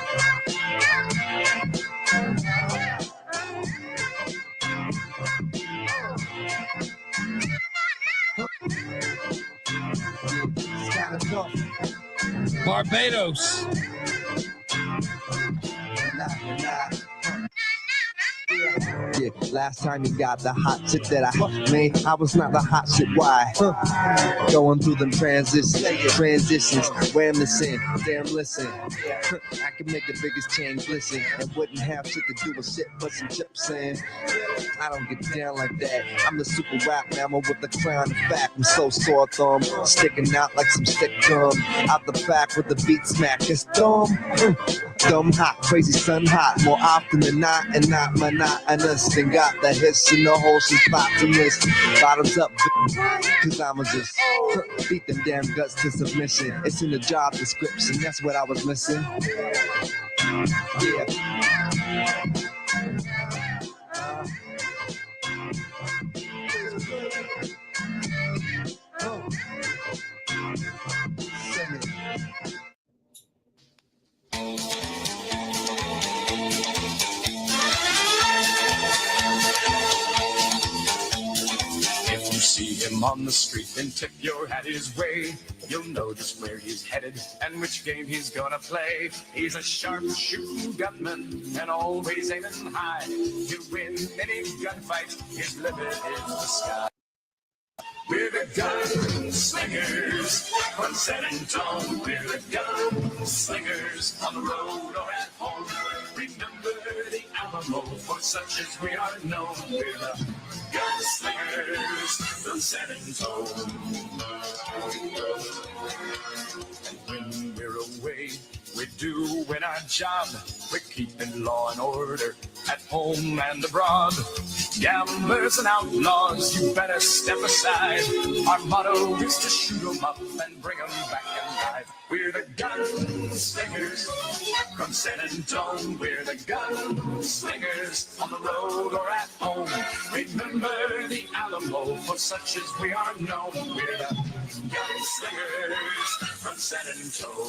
Barbados. Yeah, last time you got the hot shit that I made, I was not the hot shit. Why? Going through them transitions, where I'm listening, damn listen. I can make the biggest change, listen, and wouldn't have shit to do with shit but some chips in. I don't get down like that. I'm the super rap mammal with the crown of fact. I'm so sore thumb, sticking out like some stick gum. Out the back with the beat smack, it's dumb. Dumb hot, crazy sun hot, more often than not, and not monotonous. And got the hiss in the whole bottomless. Bottoms up, cause I'ma just beat them damn guts to submission. It's in the job description, that's what I was missing. Yeah. If you see him on the street, then tip your hat his way. You'll know just where he's headed and which game he's gonna play. He's a sharpshooting gunman and always aiming high. He'll win any gunfight, his limit is the sky. We're the gunslingers from San Antonio. We're the gunslingers on the road or at home. Remember the Alamo, for such as we are known. We're the gunslingers from San Antonio. And when we're away, we're doing our job. We're keeping law and order at home and abroad. Gamblers and outlaws, you better step aside. Our motto is to shoot 'em up and bring 'em back alive. We're the gunslingers from San Antonio. We're the gunslingers on the road or at home. Remember the Alamo, for such as we are known. We're the gunslingers from San Antonio.